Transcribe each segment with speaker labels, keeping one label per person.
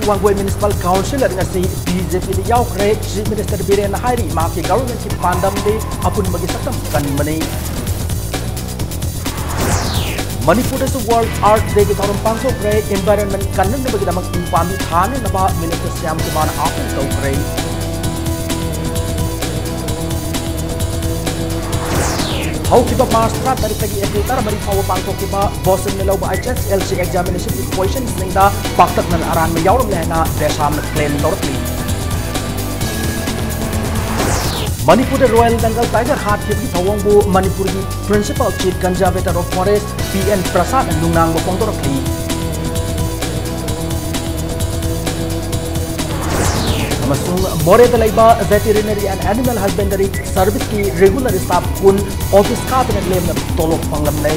Speaker 1: Wangoi Municipal Council at ngasi BJP di yaukre Chief Minister Biren Hairi maki government ki pandam de apun bagi sakam kan mani. Manipur is World Art Day ki tharum pangsok re environment kanan bagi damak pami thane naba Minister Syam Kumar apun taukre. How kiba master dari pagi editor bari power pangsok kiba Boston Melo ba HSLC examination equations ningda paktak nan aran me yawrum lehna desam na claim dortli. Manipur Royal Bengal Tiger Heart ki thawang bu Manipur ki Principal Chief Conservator of Forest PN Prasad nungnang bo pongdortli. Masung more dalaiba veterinary and animal husbandry service ki regular staff kun office ka bin lem na tolok panglam nei.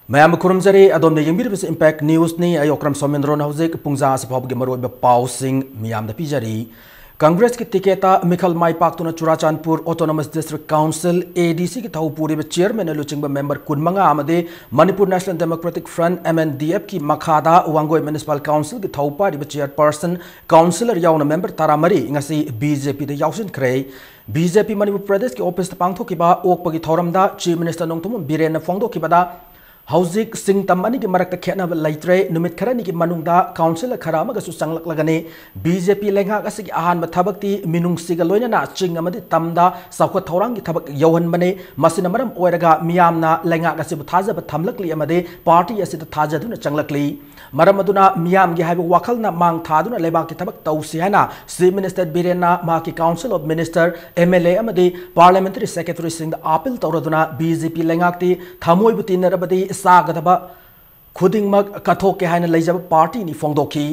Speaker 1: Mayam kurumjari adom ne yengbir bis impact news ni ayokram somendron hauzik pungza se phob ge maroi ba pausing miyam da pijari. Congress की टिकेटा मिखल माई पाक्तुना Churachandpur autonomous district council ADC की थाउपुरी chairman लुचिंग member कुनमंगा आमदे Manipur national democratic front MNDF की मखादा वांगोई म्युनिसिपल काउंसिल की थाउपारी चेयरपर्सन काउंसिलर याउना मेंबर तारामरी ngasi BJP दे याउसिन खरे BJP मणिपुर प्रदेश की ऑफिस पांगथोकिबा ओकपगी थौरमदा चीफ मिनिस्टर नोंगथुम बिरेन फोंगदोकिबदा Hauzik sing tamani ki marak ta khena laitre numit kharani ki manungda council khara ma gasu sanglak lagane BJP lengha ga sigi ahan ma thabakti minung siga loina na ching amadi tamda sakwa thorang ki thabak yauhan mane masina maram oiraga miyamna lengha ga sibu thaja ba thamlakli amade party asida thaja duna changlakli maram aduna miyam gi haibu wakal na mang thaduna leba ki thabak tausi hana Chief Minister Birena ma ki Council of Minister MLA amade Parliamentary Secretary sing the appeal tawraduna BJP lengha ti thamoi buti narabadi सागदबा खुदिंगमक कथोके हाइन लेजब party नि फोंगदोखी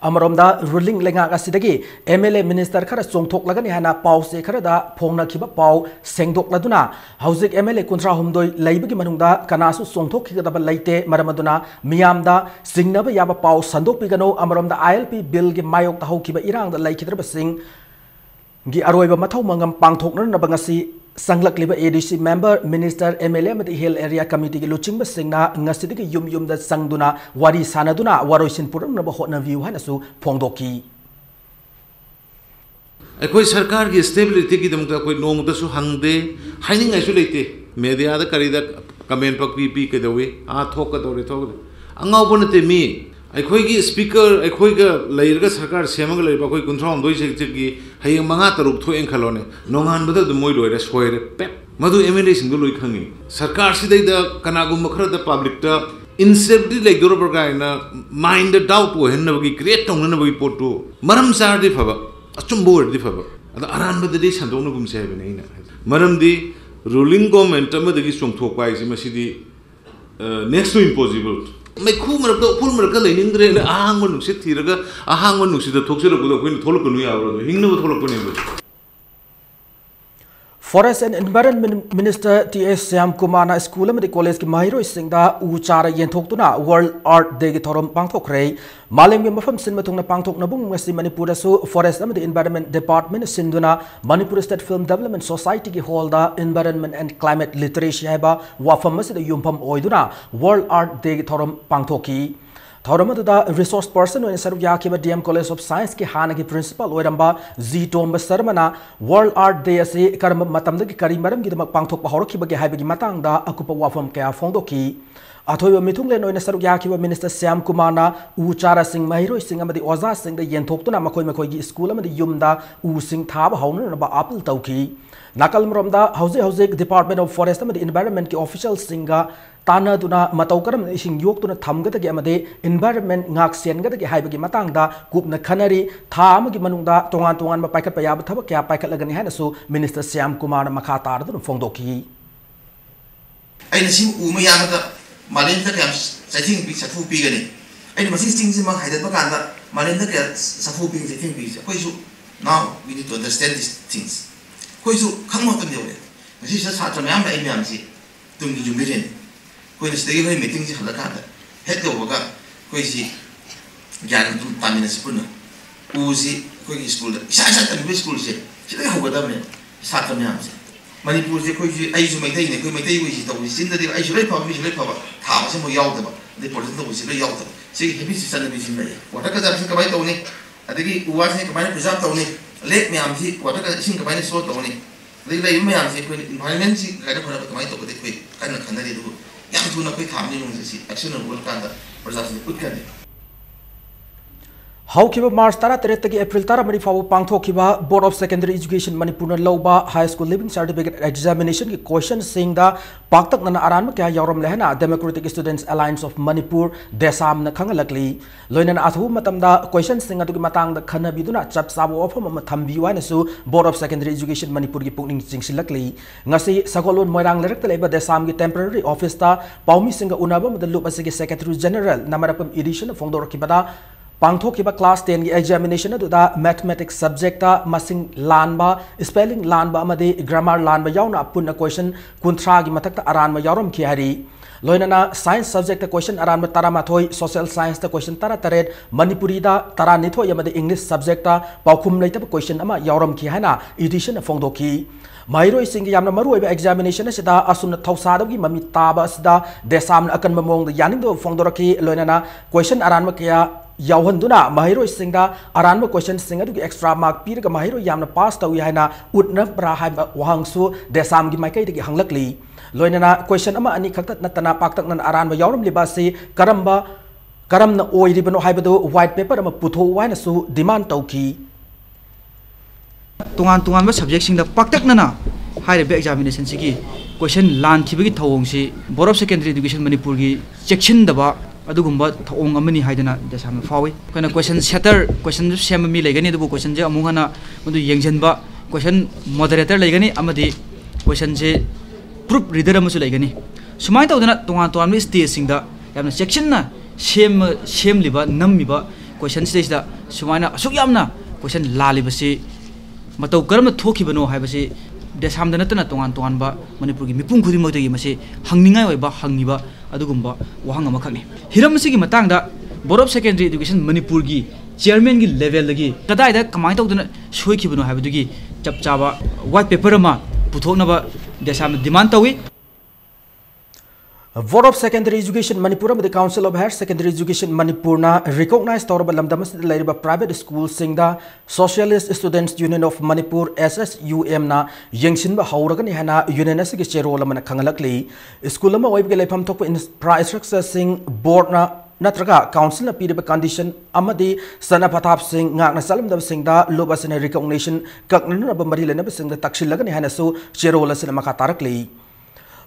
Speaker 1: अमरोमदा ruling लेंगा असिदगी MLA minister खरा चोंगथोकलगनि हाना पाउसे खरदा फोंगनाखिबा पाउ सेंगदोकलदुना हौजिक MLA कुंत्रा हुमदोय लैबगी मनुंगदा कनासु चोंगथोखिगदबा लैते मरमदुना मियामदा सिंगनबा याबा पाउ संदोकपिगनो अमरोमदा ILP बिल गे मायोक हौखिबा इरांगदा लैखिद्रबा सिंग गी अरोयबा मथौ मंगम पांगथोकनरनबा ngasi Sanglakliba ADC member Minister MLA Mati Hill Area Committee ki luchingba singna ngasidigi yum da sangduna wari sanaduna waroisin puram na hotna view hanasu phongdoki
Speaker 2: अखोई सरकार की stability की दमका कोई नोंग दसु हंगदे हाइनिंग आइसु लेते मीडिया दा करीदा कमेंट पक पी के दवे आ थोक दौरे थोक अंगाव बनते मी अखोई की स्पीकर अखोई का लेरगा सरकार सेमग लेबा कोई कुंथ्राम दोइ सेक्टकी हयंग मंगा तरुक थोएं खलोने नोंगान बद मोय लोइरे सोइरे पेप मधु MLA सिंग लोइ खंगी सरकार सिदै द कनागुम मखर द पब्लिक द इनसेप्टी लाइक दोर बरगाइना माइंड द डाउट ओ हेनबगी क्रिएट तोंगनबगी पोटो मरम सारदि फबा अचुम्बोरदि फबा अद अरानबदि संदोंनगुम से हेबनेना मरमदि रूलिंग गवर्नमेंट अमदगी सोंगथोकपा आइसि मसिदि नेक्स्ट टू इम्पॉसिबल मैं खूब मरक तो फुल मरक लेनिंद्रे आहंग नुक्से थीरगा आहंग नुक्से द थोक्सेरगुदो कोइन थोलकनु यावरो हिंगनो थोलकनु
Speaker 1: Forest and Environment Minister T.S. Syam Kumar na school amadi college ki mahiro singda uchara yenthokuna World Art Day ki thorom pangthokre malem ge mafam sin mathung na pangthok na bung ngasi Manipur su Forest amadi Environment Department sinduna Manipur State Film Development Society ki holda Environment and Climate Literacy haiba wafam masida yumpham oiduna World Art Day ki thorom pangthoki Thauramada resource person when Saru Yakiba DM College of Science ki Hanaki principal Oiramba Z Tomba Sarmana World Art Day as a Karma Matam the Karimaram Gidama Pangtok Horoki Bagi Habigi Matanga Akupa Wafam Kea Fondoki Atoyo Mitungle no Saru Yakiba Minister Syam Kumana Uchara Sing Mahiro Sing the Oza Sing the Yentokuna Makoi Makoi School and the Yumda U Sing Tab Honan about Apple Tauki Nakal Mromda House Department of Forest and the Environment ki official singer Tana duna mataukaram ising yok tuna thamgata ge amade environment ngak siengata ge haibagi matangda gupna khanari tham gi manungda tongan ma paikat payab thaba kya paikat lagani hanasu Minister Syam Kumar makha tar dun phongdoki
Speaker 3: aina sim u ma yamata malen ta kam sathing bi sathu pi gani aina masin sting sim ma haidat ba kanda malen ta ka sathu pi sathing bi koi su now we need to understand these things koi su khangmo tam dewe masi sa sa tam yam da ai yam si tum gi jumiren कोई रिश्ते की meeting से हल्ला करता है तो होगा कोई सी ज्ञान तुम तामिल से पुनः उसी कोई स्कूल इसा तभी स्कूल से चिल्ला होगा तब में साथ में हमसे Manipur se koi ai ju mai dai ne koi mai dai wi ji to wi sin da ai ju lai pa tha ma se mo yau da ba de por to wi se lai yau da se hebi si san bi sin mai wa ta ka ja sin ka bai to ni adagi uwa se ka bai preserve to ni lek me am si wa ta ka sin ka bai so to ni de lai me am si koi environment si ka da phara ka bai to de koi kan na khan da de du yam tu na koi tham ni nung se si action no bol kan da preserve se put kan
Speaker 1: Haukiba March Tara Tereta April Tara Mari Fawo Pangthokiba Board of Secondary Education Manipur Loba High School Living Certificate Examination ki question sing da paktak na aran ma kya yawram lehna Democratic Students Alliance of Manipur desam na khangalakli loina athu matam da question sing adu ki matang da khana biduna chap sabo ofam ma thambi wa na su Board of Secondary Education Manipur ki pukning chingsilakli ngasi sagolon moirang lerak leba desam ki temporary office ta paumi singa unaba ma lup asigi Secretary General namarapam edition fongdor ki bada Pangthokiba class 10 ki examination aduda mathematics subject ta masing lanba spelling lanba amade grammar lanba yauna punna question kunthra gi mathakta aranma yawram ki hari loinana science subject ta question aranma taramathoi social science ta question tarataret manipuri da taranithoi amade english subject ta paukhum leita question ama yawram ki hana edition fongdoki Mairo singi yamna maru oiba examination asida asuna thausadagi mami taba asida desam akan mamong da yaning do fongdoraki loinana question aranma kya Yauhanduna Mahiro Singda Aranma question sing adu extra mark pir ka Mahiro yamna pass tawi haina utna pra hai wahangsu desam gi maikai de hanglakli loinana question ama ani khakta natana paktak nan aranma yauram libasi karamna oiribano haibadu white paper ama putho waina su demand tauki
Speaker 4: tungan ba subject sing da paktak nana hai be examination sigi question lan thibagi thawong si Board of Secondary Education Manipur gi section daba adugumba thong amani haidana desam fawi kana question setter question sem mi legani du question je amungana madu yengjenba question moderator legani amadi question je proof reader amusu legani sumai tawdana tungan mi stage singda yamna section na sem liba nammiba question stage da sumaina asuk yamna question la liba si matau karam thokibano haibasi desam dana tana tungan ba Manipur gi mipung khudi mo gi mase hangningai oiba hangiba adugumba wahang ama khakni hiram sigi matang da Board of Secondary Education Manipur gi chairman gi level lagi kadai da kamai tawdana soikibano haibadugi chap chaba white paper ama puthokna ba desam demand tawi
Speaker 1: Board of Secondary Education Manipur and the Council of Higher Secondary Education Manipur na recognized Torba Lamdamas Lariba private school singda Socialist Students Union of Manipur SSUM na Yangshinba Hauragan Hana Union Asiki Cherola Kangalakli School Lama Web Galepam Top Infrastructure Sing Board na Natraga Council na Piriba Condition Amadi Sana Patap Singh Ngakna Salam Dab Singda Lobas in a recognition Kaknana Marila Sing the Takshilagan Hana so Cherola Cinemakarakli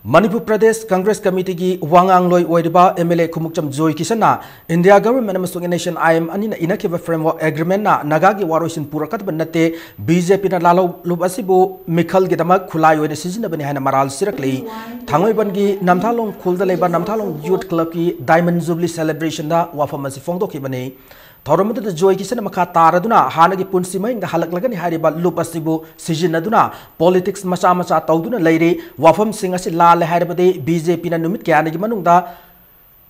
Speaker 1: Manipur Pradesh Congress Committee ki Wangang Loi Oiriba MLA Kumukcham Joy Kisana India government amasung nation IM anina inakiba framework agreement na nagagi waroisin purakat banate BJP na lalo lubasibu Mikhal gidama khulai oine sizinabani hana maral sirakli thangoi bangi namthalong khulda leba namthalong youth club ki diamond jubilee celebration da wafamasi fongdoki bani Thoramada Joy Kisana Maka Taraduna, Hanagi Punsima, the Halaklagani Hariba Lupasibu, Sijinaduna, politics Masamacha Tauduna lady, Wafam Singasi Lala Haribade, BJP Numit Kianagimanunda,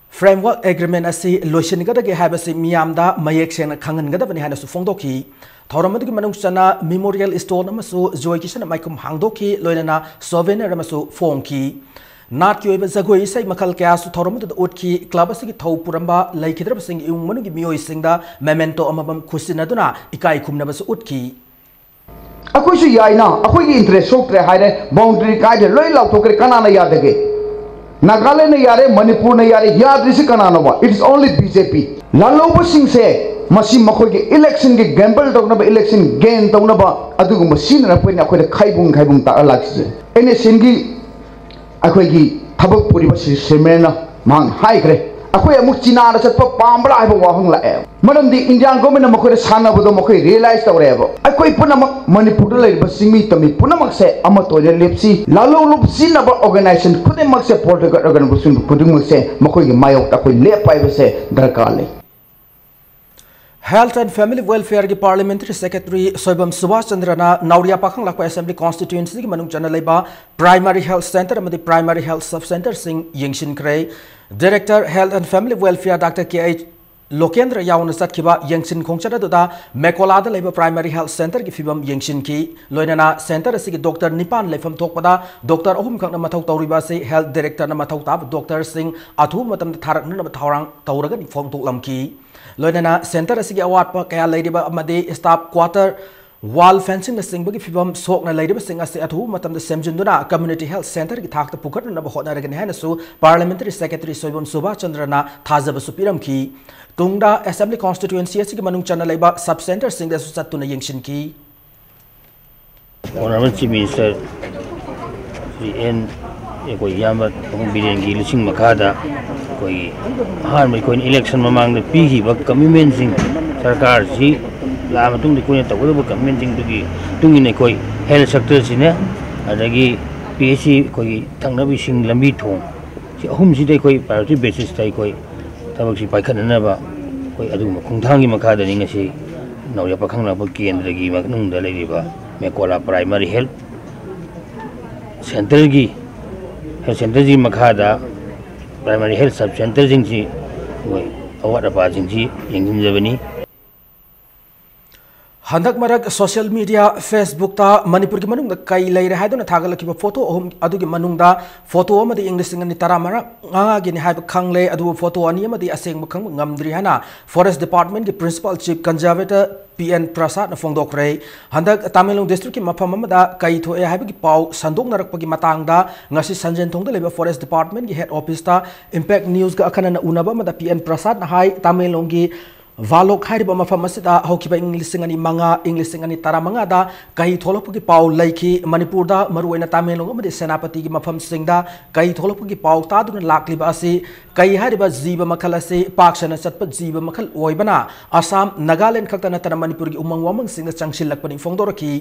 Speaker 1: framework agreement as si Loshinigada Habasi Miamda, Mayeksan Kangan Gadabani Hanasu Fondoki, Thoramadi Manusana, Memorial Stone Namasu, Joy Kisana Maikum Hangdoki, Loyana, Sovena Ramasu, Fonki. Not you ever Zagoi say Makal Kasu Torum to the Utki, Klabasiki Tau Puramba, like Hidrabsing, Umunugi Mio Singa, Memento Amabam Kusinaduna, Ikai Kumnabas Utki.
Speaker 5: Akushi Yaina, Akuki interest so high, boundary guide, Loyal to Kanana Yadage. Nagalena Yare, Manipur Yare, Yadrisi Kananova. It is only BJP. Lalobo Singh say, Masim Makogi election get gamble Dognaba election gain Dognaba, Adu machine and when I could a Kaibung Talax. Any singi Akwegi Tabuk Puriba Semena Mang Higre. Akwe Muchina set for Pambra Wahang La. Madam the Indian government Mokore Sana with the Mokai realized the whatever. Akwe Punama Manipur Basimi to me Punamak say Amato Lipsi Lalo Lupsin about organization couldn't make a political organization putting say Mokoy Mayo Takwe Lepa say Drakali.
Speaker 1: Health and Family Welfare ki Parliamentary Secretary Soibam Subhash Chandrana Nauria Pakhang Lakpa Assembly Constituency ki Manung Chana Leba Primary Health Center amadi Primary Health Sub Center Sing Yingshin Kray Director Health and Family Welfare Dr. K.H. Lokendra यावना चटखिबा यंगसिन खोंगचदुदा मेकोलादा लेबा primary health centre की फिबम यंगसिन की लोइनाना centre असि doctor निपान लेफम थोकपदा doctor अहुम खंगना मथौ तौरिबा से health director ना मथौ ताब doctor Singh अथु मतम थारकना थौरांग तौरगनि फोंगतोकलमकी लोइनाना centre असि अवाटपा कया लेरिबा अमदे स्टाफ क्वार्टर वाल फेंसिंग सिंबगी फिबम सोकना लेरिबा सिंग असे अथु मतम सेमजिंदुना कम्युनिटी हेल्थ सेंटर की थाकत पुखटना होटनरगनि हैनसु पार्लियामेंट्री सेक्रेटरी सोइबम सुभा चंद्रना थाजबसु पिरमकी तुंगदा असेंबली कॉन्स्टिट्यूएंसी असि के मनुंग चना लेबा सब सेंटर सिंग दसु चतुना यंगसिन की
Speaker 6: Honorable Chief Minister Sri N कोई यामत बिरेंगी लिसिंग मखादा कोई हार में कोई इलेक्शन ममांग पी ही वक्त कमिटमेंट सिंह सरकार सी लाम तुम कोई तब कमिटमेंट सिंह तुगी ने कोई हेल्थ सेक्टर से ने अदगी पीएससी कोई थंगनबी सिंह लंबी थों सी अहुम सी कोई प्रायोरिटी बेसिस ताई कोई तब सी पाइखननबा कोई अदुम खुंथांगी मखादा निंग से नौया पखंगलाब केंद्र की मनुंग लेरिबा मेकोला प्राइमरी हेल्थ सेंटर की हेल्थ सेंटर जी मखादा प्राइमरी हेल्थ सब सेंटर जिंजी वही अवार्ड अपा जिंजी यंगजिंजबनी
Speaker 1: हंदक मरक सोशल मीडिया फेसबुक ता मणिपुर की मनुंग कई लेरे हाइदुना थागलखिबा फोटो अहुम अदुगी मनुंगदा फोटो अमदि इंग्लिश नि तरा मरक आगिनि हाइब खंगले अदु फोटो अनि अमदि असेंग खंग ngamdri hana फॉरेस्ट डिपार्टमेंट की principal chief conservator PN Prasad न फोंदोखरे हंदक तमिलनाडु डिस्ट्रिक्ट की मफम अमदा कई थोए हाइबगी पाउ संदोक नरकपगी मतंगदा ngasi संजन थोंगदा लेबा फॉरेस्ट डिपार्टमेंट की हेड ऑफिस ता इंपैक्ट न्यूज का अखनन उनबा अमदा पीएन प्रसाद न हाई तमिलनाडु की वालोक हाइबा मफम असिदा हौकिबा इंग्लिश सिंगनी मंगा इंग्लिश सिंगनी तरा मंगा दा कई थोलपगी पाउ लैखी मणिपुर दा मरुइना तमिलनाडु अमदि सेनापति की मफम सिंगदा कई थोलपगी पाउ तादुना लाक्लिबा असि कई हारिबा जीव मखल असि पाक्सना चटप जीव मखल ओइबना असम नागालैंड खक्ता नतन मणिपुर की उमंग वमंग सिंग चंगसिलकपनि फोंदोरकी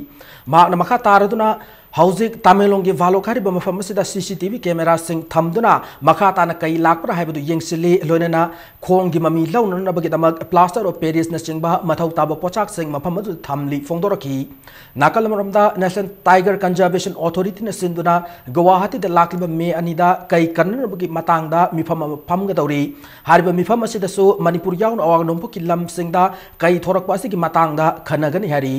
Speaker 1: माकना मखा तारदुना हौजिक तमिलनाडु की वालोक हारिबा मफम असिदा सीसीटीवी कैमरा सिंग थमदुना मखा ताना कई लाकपरा हाइबदु यंगसिली लोइना खोंगी mummy लौननबगी Damak plaster of Paris न चिंबा मथौ ताबा पोचाक सिंग मफम अदु थमली फोंदोरकी नाकल मरमदा नेशनल टाइगर कंजर्वेशन अथॉरिटी न सिंदुना गुवाहाटी द लाकलिबा मे अनिदा कई कन्नबगी मतंगदा मिफम फमगदौरी हारिबा मिफम असिदसु मणिपुर याउन अवांग नोंपु की लम सिंगदा कई थोरकपा असिगी मतंगदा खनगनि हारी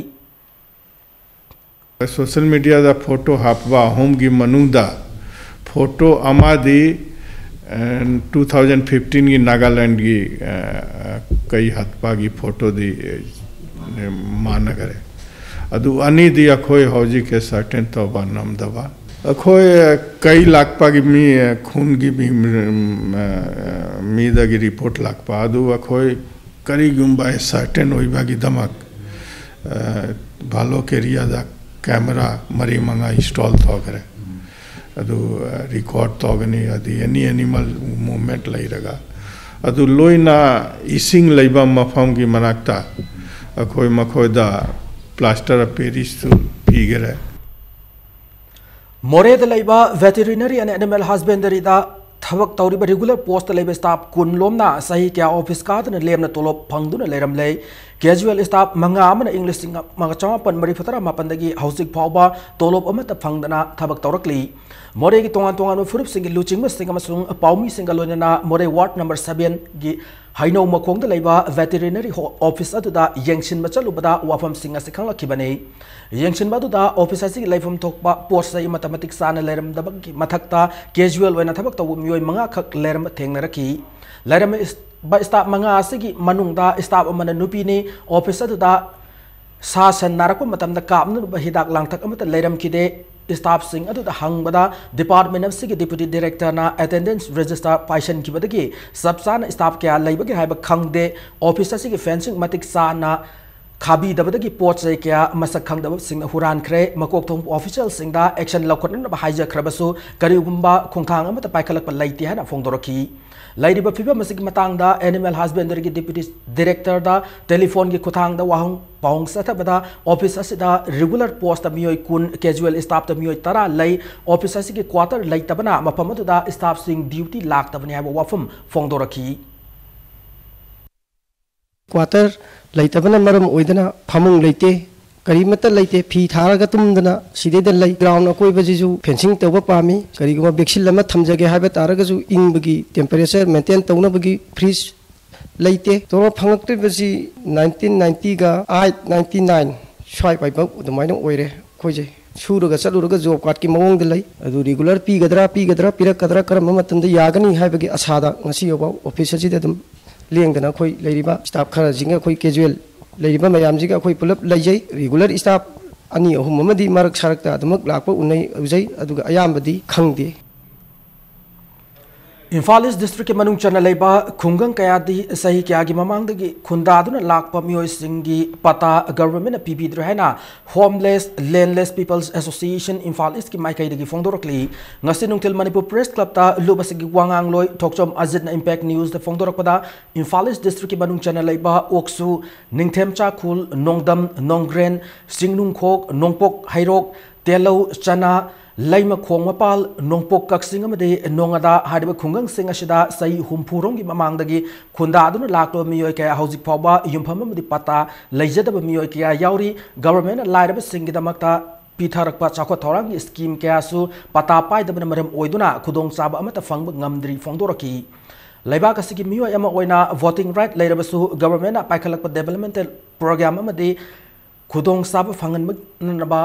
Speaker 7: सोशल मीडिया दा फोटो हापवा होम की मनुदा फोटो अमादी 2015 की नागालैंड की कई हत्पा की फोटो दी मानगरे अदु अनी दी अखोय हौजी के सर्टेन तो बनम दबा अखोय कई लाखपा की मी खून की भी मीदा की रिपोर्ट लाखपा अदु अखोय करी गुम्बा सर्टेन होइबा की दमक भालो के रियादा कैमरा मरी मंगा इंस्टॉल थोगरे अदु रिकॉर्ड तोगनी अदि एनी एनिमल मूवमेंट लैरगा अदु लोइना इसिंग लैबा मफम की मनाक्ता अखोय मखोयदा प्लास्टर ऑफ पेरिस तु पीगरे
Speaker 1: मोरेद लैबा वेटरिनरी एंड एनिमल हस्बेंडरी दा थबक तौरिबा रेगुलर पोस्ट लेबा स्टाफ कुन लोमना सही क्या ऑफिस कादन लेमना तोलोप फंगदुना लेरमले कैजुअल स्टाफ मंगा अमन इंग्लिश मंगा चमापन मरी फतरा मापनदगी हौसिक फावबा तोलोप अमत फंगदना थबक तौरकली मोरे की तोंगान तोंगान फुरुप सिंग लुचिंग सिंग अमसुंग पाउमी सिंग लोइना मोरे वार्ड नंबर 7 की हाइनो मखोंग लेबा वेटरिनरी ऑफिस अदुदा यंगसिन मचलुबदा वाफम सिंग असे खंगलखिबने यंगसिन बादुदा ऑफिस असे लाइफम थोकबा पोस्ट सही मैथमेटिक्स सान लेरम दबकी मथक्ता कैजुअल वना थबक तब मियोय मंगा खक लेरम थेंगनरकी लेरम स्टाफ मंगा असेगी मनुंगदा स्टाफ अमन नुपीने ऑफिस अदुदा सासन नारको मतमदा कापनु हिदाक लांगथक अमत लेरम किदे स्टाफ सिंह अदुदा हंगबदा डिपार्टमेंट ऑफ सिगी डिप्यूटी डायरेक्टर ना अटेंडेंस रजिस्टर पाइशन किबदगी सबसान स्टाफ क्या लैबगे हाइब खंगदे ऑफिस असिगी फेंसिंग मतिक साना खाबी दबदगी पोट से क्या मसक खंगदब सिंह हुरान खरे मकोक थोंग ऑफिशियल सिंगदा एक्शन लौखटन हाइजा खरबसु करिगुंबा खोंथांग अमत पाइखलक लैति हाना फोंदोरकी लाइरिबा फिबा मसिक मतंगदा एनिमल हस्बेंडरी की डिप्यूटी डायरेक्टर दा टेलीफोन की खुथांगदा वाहंग पाउंग सथबदा ऑफिस असिदा रेगुलर पोस्ट मियोय कुन कैजुअल स्टाफ ता मियोय तरा लई ऑफिस असिगी क्वार्टर लैतबना मफम अदुदा स्टाफ सिंग ड्यूटी लाक्तबने हाबो वाफम फोंदोरकी
Speaker 8: क्वार्टर लैतबना मरम ओइदना फमुंग लैते करीमत लैते फी थारगा तुमदना सिदेद लै ग्राउंड अकोइबजिजु फेंसिंग तौबा पामी करीगुमा वैक्सीन लमा थमजगे हाबे तारगजु इंबगी टेम्परेचर मेंटेन तौनबगी फ्रीज लेते तो फंगक्ट्रिबसी 1990 का 8 99 स्वाई पाइबक उदमाइनो ओइरे खोजे सूरगा चलुरगा जॉब कार्ड की मवंग लई अदु रेगुलर पीगदरा पिरकदरा करम मतंद यागनी हाइबगी आसादा ngasi yoba office ji dadum lengdana khoi leiriba staff khara jinga khoi casual leiriba mayam ji ga khoi pulap leijai regular staff ani ahum amadi marak sarakta adumak lakpa unai ujai aduga ayambadi khangde
Speaker 1: Imphal East District ke manung chana leiba khungang kaya di sahi kya gi mamang dagi khundaduna lakpa mioi singi pata government PB drhaina Homeless Landless People's Association Imphal East ki mai kai dagi fongdorokli ngasi nungtil Manipur Press Club ta lubasigi wangang loi thokchom azit na Impact News da fongdorokpada Imphal East District ki manung chana leiba oksu ningthemcha khul nongdam nonggren singnung khok nongpok hairok telau chana Laima khong mapal nongpok kaksing amade nongada hadiba khungang sing asida sai humpurong gi mamang dagi khunda aduna laklo miyoi kaya hauzik phawba yumpham amadi pata leijadaba miyoi kaya yauri government lairaba singi damakta pitharakpa chakwa thorang gi scheme kaya su pata paidabana maram oiduna khudong chaba amata fangba ngamdri fongdoraki Laibak asigi miyoi ama oina voting right lairaba su government paikhalakpa developmental program amadi khudong chaba fangan naba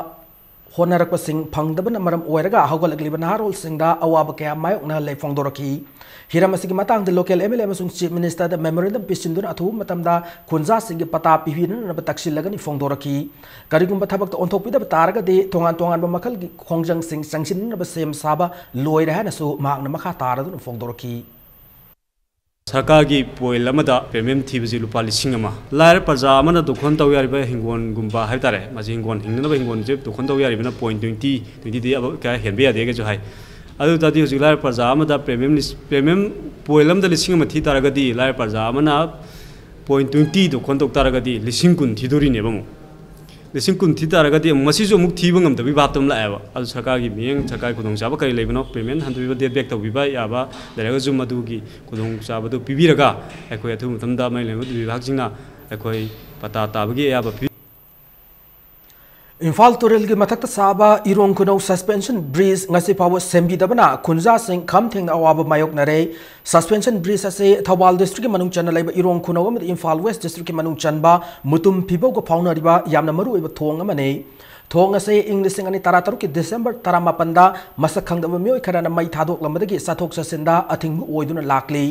Speaker 1: Honarakpa sing pangdabana maram oiraga haugalakliba naharol singda awaba kaya mayokna lei fongdoraki hiramasigi matang the local MLA amasung chief minister da memorandum pisinduna athu matamda khunja singi pata pihina na bataksilagani fongdoraki karigumba thabak to onthokpida taraga de tongan ba makal gi khongjang sing sangsin na ba sem saba loira hana su magna makha taradun fongdoraki
Speaker 9: सरकार की पोइल payment थीबी लुपा लिंग लाइर प्रजा दुखन तौ हिंगोन है तारे हिंगोन हिंगनब हिंगोन से दुखन तौ point 20 अब क्या हेंबे यादेगो है अदी हूँ लाइर प्रजा पेमेंट पोइल लिंग थी तारगदी लाइर प्रजा पॉइंट 20 दुखन तौ तारगदी लिंग कुन थीदोरीने लिंग कुन थी तारगदी मुक थीब गमदबी बातम लाएबा सरकार की मियंग सरकार खुदोंचाब कई लेबनो पेमेंट हंदुबा डेट बैक तौबीबा याबा लेरगजु मदुगी खुदोंचाबदु पिबिरगा अखोय अथु मतमदा मै लेबु विभागसिंगना अखोय पता ताबगी याबा
Speaker 1: Imphal Turel gi mathakta saba irong kuno suspension bridge ngasi pawo sembi dabana khunja sing kham thengna awaba mayok nare suspension bridge ase Thawal district ki manung chana laiba irong kuno am Imphal West district ki manung chanba mutum pibo go fauna riba yamna maru iba thong amane thong ase English ani tarataru ki December 18 da masak khangdaba mioi kharana mai thadok lamadagi sathok sasinda athing oiduna lakli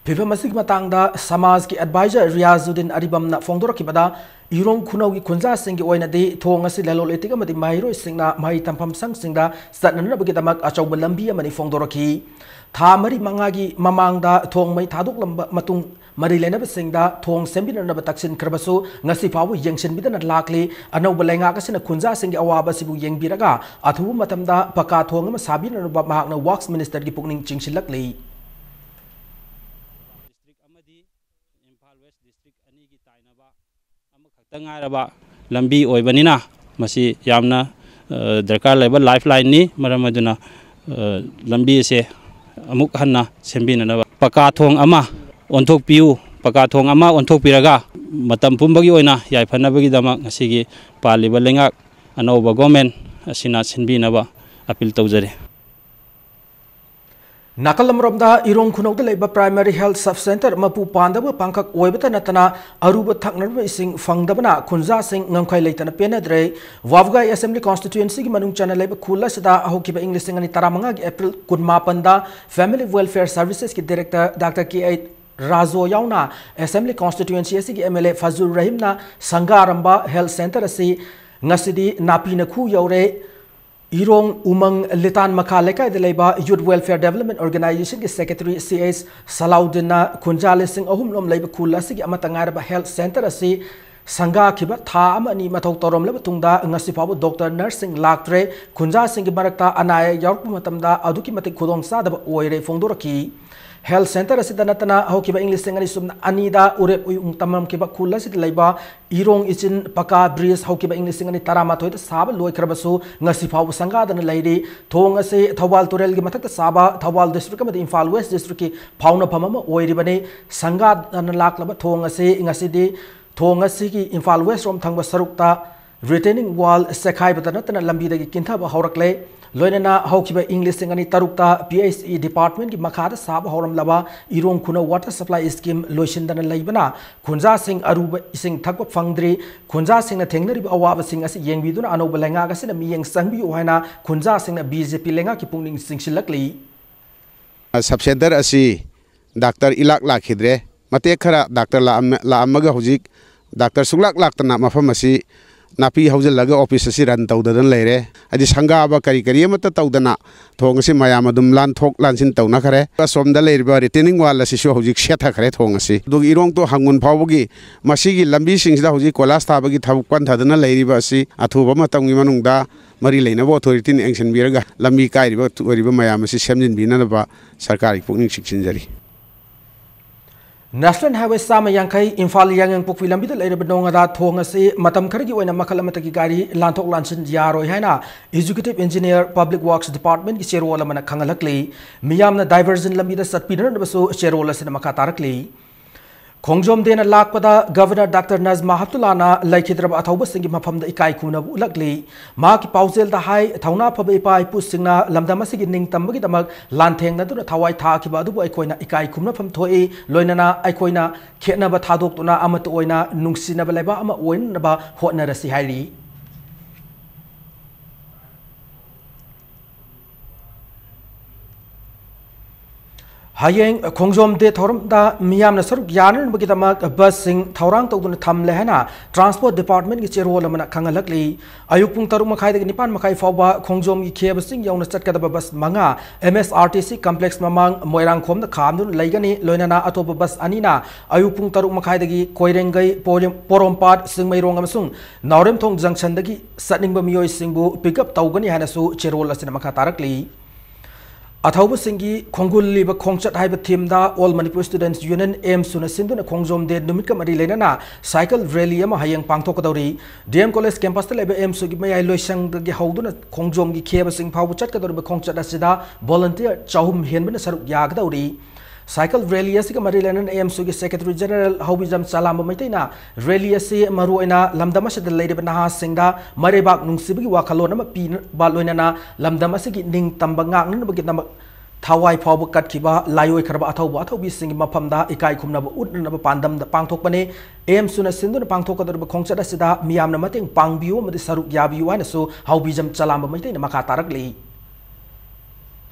Speaker 1: Pipam masig matangda Samaj ki advisor Riazuddin Aribamna fongdorakibada irong khunau gi khunja sing gi oina de thong asi lalol etik amadi mairoi singna mai tampam sang singda satnana bagi damak achauba lambi amani fongdoraki tha mari manga gi mamangda thong mai thadok lamba matung mari lenaba singda thong sembina na taksin kharbasu ngasi pawu yengsin bidana lakli anau balenga kasina khunja sing gi awaba sibu yengbiraga athu matamda paka thong ma sabina na mahakna works minister gi pukning chingsilakli
Speaker 10: लंबी ओइबनिना मसी यामना दरकार label lifeline नि मरम अदुना लंबी से अमुक हन्ना सेंबिनना पका थोंग अमा ओंथोक PU पका थोंग अमा ओंथोक पिरगा मतम पुंबगी ओइना याइफनबगी दमा ngasiगी पालिबा लेंगा अनौबा गवर्नमेंट असिना सेंबिनबा appeal तौजरे
Speaker 1: Nakalamromda irong khunok leba primary health sub center mapu pandaba pangkak oibata natana aruba thaknarba ising fangdabana khunja sing ngamkhai leitana penadre wavgai assembly constituency gi manung chana leba khula sada ahokiba english sing ani taramanga gi april 18 da family welfare services ki director dr k Razo yauna assembly constituency asigi mla Fazul Rahim na sangaramba health center asi ngasidi napi na khu yaure Irong Umang Litan Makaleka de Leba Youth Welfare Development Organization ki Secretary CS Salaudina Kunjale Singh Ahum Lom Leba Kula Sigi Amatangaraba Health Center asi Sangha Kiba Tha Amani Mathau Torom Leba Tungda Ngasipabu Doctor Nursing Laktre Kunja Singh Barakta Anaya York Matamda Aduki Matik Kudong Sadaba Oire Fongdoraki Health Center asi danatana hokiba English singani sumna anida urep uyung tamam kiba khula sit laiba irong ichin paka bridge hokiba English singani tarama thoita saba loi khrabasu ngasi phaw sanga dana lairi thong ase Thawal Turel gi mathakta saba Thawal district amadi Imphal West district ki phawna phamama oiribane sanga dana laklaba thong ase ngasi di thong ase ki Imphal West rom thangba sarukta retaining wall sekhai batana tana lambi dagi kintha ba horakle loinana haukiba english singani tarukta PHE department ki makhada sab horam laba irong khuna water supply scheme loisindana leibana khunja sing aruba ising thakpa phangdri khunja sing na thengnari awaba sing asi yengbiduna anoba lenga ga sina miyeng sangbi haina khunja sing na BJP lenga ki pungning singsilakli
Speaker 11: subcenter asi doctor ilak lakhidre mate khara doctor la amaga hojik doctor suglak laktana mafam asi napi haujalaga office asi ran tawdadan leire adi sanga ba kari kari amata tawdana thong asi mayam adum lan thok lansin tawna khare somda leiriba retaining wall asi sho hojik setha khare thong asi dog irong to hangun phawgi masigi lambi singsida hojik kolas thabagi thabuk pan thadana leiriba asi athuba matamgi manungda mari leinaba authority ni action biraga lambi kairiba toriba mayam asi semjin binanaba sarkari pukning siksinjari
Speaker 1: National Highway Sama Yankai Imphal Yangang Pukwi Lambi the Later Benonga Thong asi Matam Kargi when a Makalamaki Gari Lantok Lansin Yaro Hana Executive Engineer Public Works Department Cherola Mana Kangalakli Miyam the Diversion Lambi the Satpidar Basu Cherola Cinemakatarkli Kongjom Dena Lakpada Governor Dr. Nazma Hatulana Laikidrab Atauba Singi Mapam the Ikai Kuna Ulakli Mark Pausel the High Tauna Pabai Pusina Lamdamasigi Ning Tambagi Damag Lanteng Naduna Tawai Takiba Dubu Ikoina Ikai Kuna from Toi Loinana Ikoina Ketnaba Tadokuna Amatoina Nungsina Baleba Ama Oinaba Hotnerasi Hari Hayeng Kongjom de Thorum da Miam Nasur Yanan Bugitama bus sing Taurang to Tam Lehana Transport Department is Cherolamana Kangalakli Ayupung Tarumakai the Nipan Makai Foba Kongjom Kebasing Yonasaka bus Manga MSRTC complex Mamang Moirang Kom the Kamdun Lagani Loinana Atoba bus Anina Ayupung Tarumakai the Koirengai Porompat Singmairong Amasung Naurem Tong Junction the Satning Bamio Singbu pick up Taugani Hanasu Cherola Cinemakarakli Atauba Singi, Kongul Liba Kongchat Hyper Team da All Manipur Students Union M Suna Sinduna Kongjom de Numika Marilena Cycle Rally Yama Hayang Pangtokadori DM College Campus Lebe M Sugimay Loisang the Hauduna Kongjom Gi Keba Sing Pawchat Kador Kongchat Asida Volunteer Chahum Henben Saruk Yagdauri Cycle Rally Asika Marilena M Sugi Secretary General Hobijam Salam Maitena Rally Asi Maruina Lamdamas the Lady Banaha Singda Marebak Nungsibi Wakalona Pin Baloinana Lamdamasiki Ning Tambangang Bagitama Tawai Power Katkiba Layo Karaba Atau Batobi Sing Mapamda Ikai Kumnaba Udnaba Pandam the Pangtokane M Suna Sindun Pangtoka the Kongchada Sida Miam Namating Pangbiu Madisaruk Yabu and so Hobijam Salam Maitena Makatarakli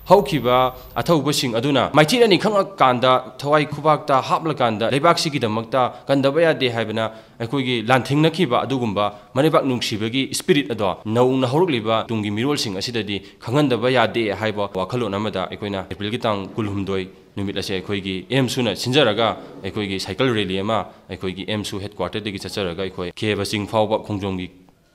Speaker 12: Haukiba Atobusing Aduna, Maitina Nikanga Kanda, Tawai Kubakta, Haplakanda, Lebaksiki the Makta, Kandabaya de Habana, Akugi, Lanting Nakiba, Adugumba, Manibak Nungshibagi, Spirit Ador, no Nahorliba, Tungi Mirol Sing Acidadi, Kangandabaya de Haiba, Wakalo Namada, Equina, Epilgitan, Kulhumdoi, Numitase Equigi, M Suna, Sinjaraga, Equigi, Cycle Reliema, Equigi, M Su headquarter, the Gitsaraga, Kevasing Fawba Konjongi.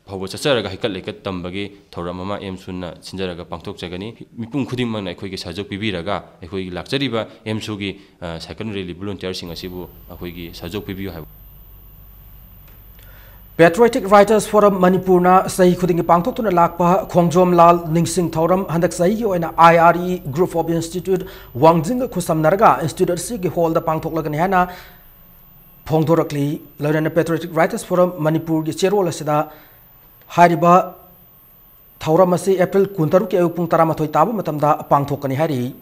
Speaker 12: How Saraga Hikalaka Tambagi, Toramama M Suna, Sinjaraga Pangtok Jagani, Mipung Kudimana, Equigi Sajo Pibiraga, Equigi Laksariba, M Sugi, secondary volunteer sing Asibu, Equigi Sajo Pibu have.
Speaker 1: Patriotic Writers Forum Manipurna Sahi Kuding Pangtok to Lakpa, Kongjom Lal, Ningsing Toram, Handak Sayo and IRE Group of Institute, Wangjing Kusam Narga, Institute Sigi Hall the Pangtok Laganihana, Pongdorakli, Lorena Patriotic Writers Forum Manipur, Cherola Sida. Hariba Tauramasi April Kuntaruki Upung Taramatoy Tabu Matamda Pangtokani Hari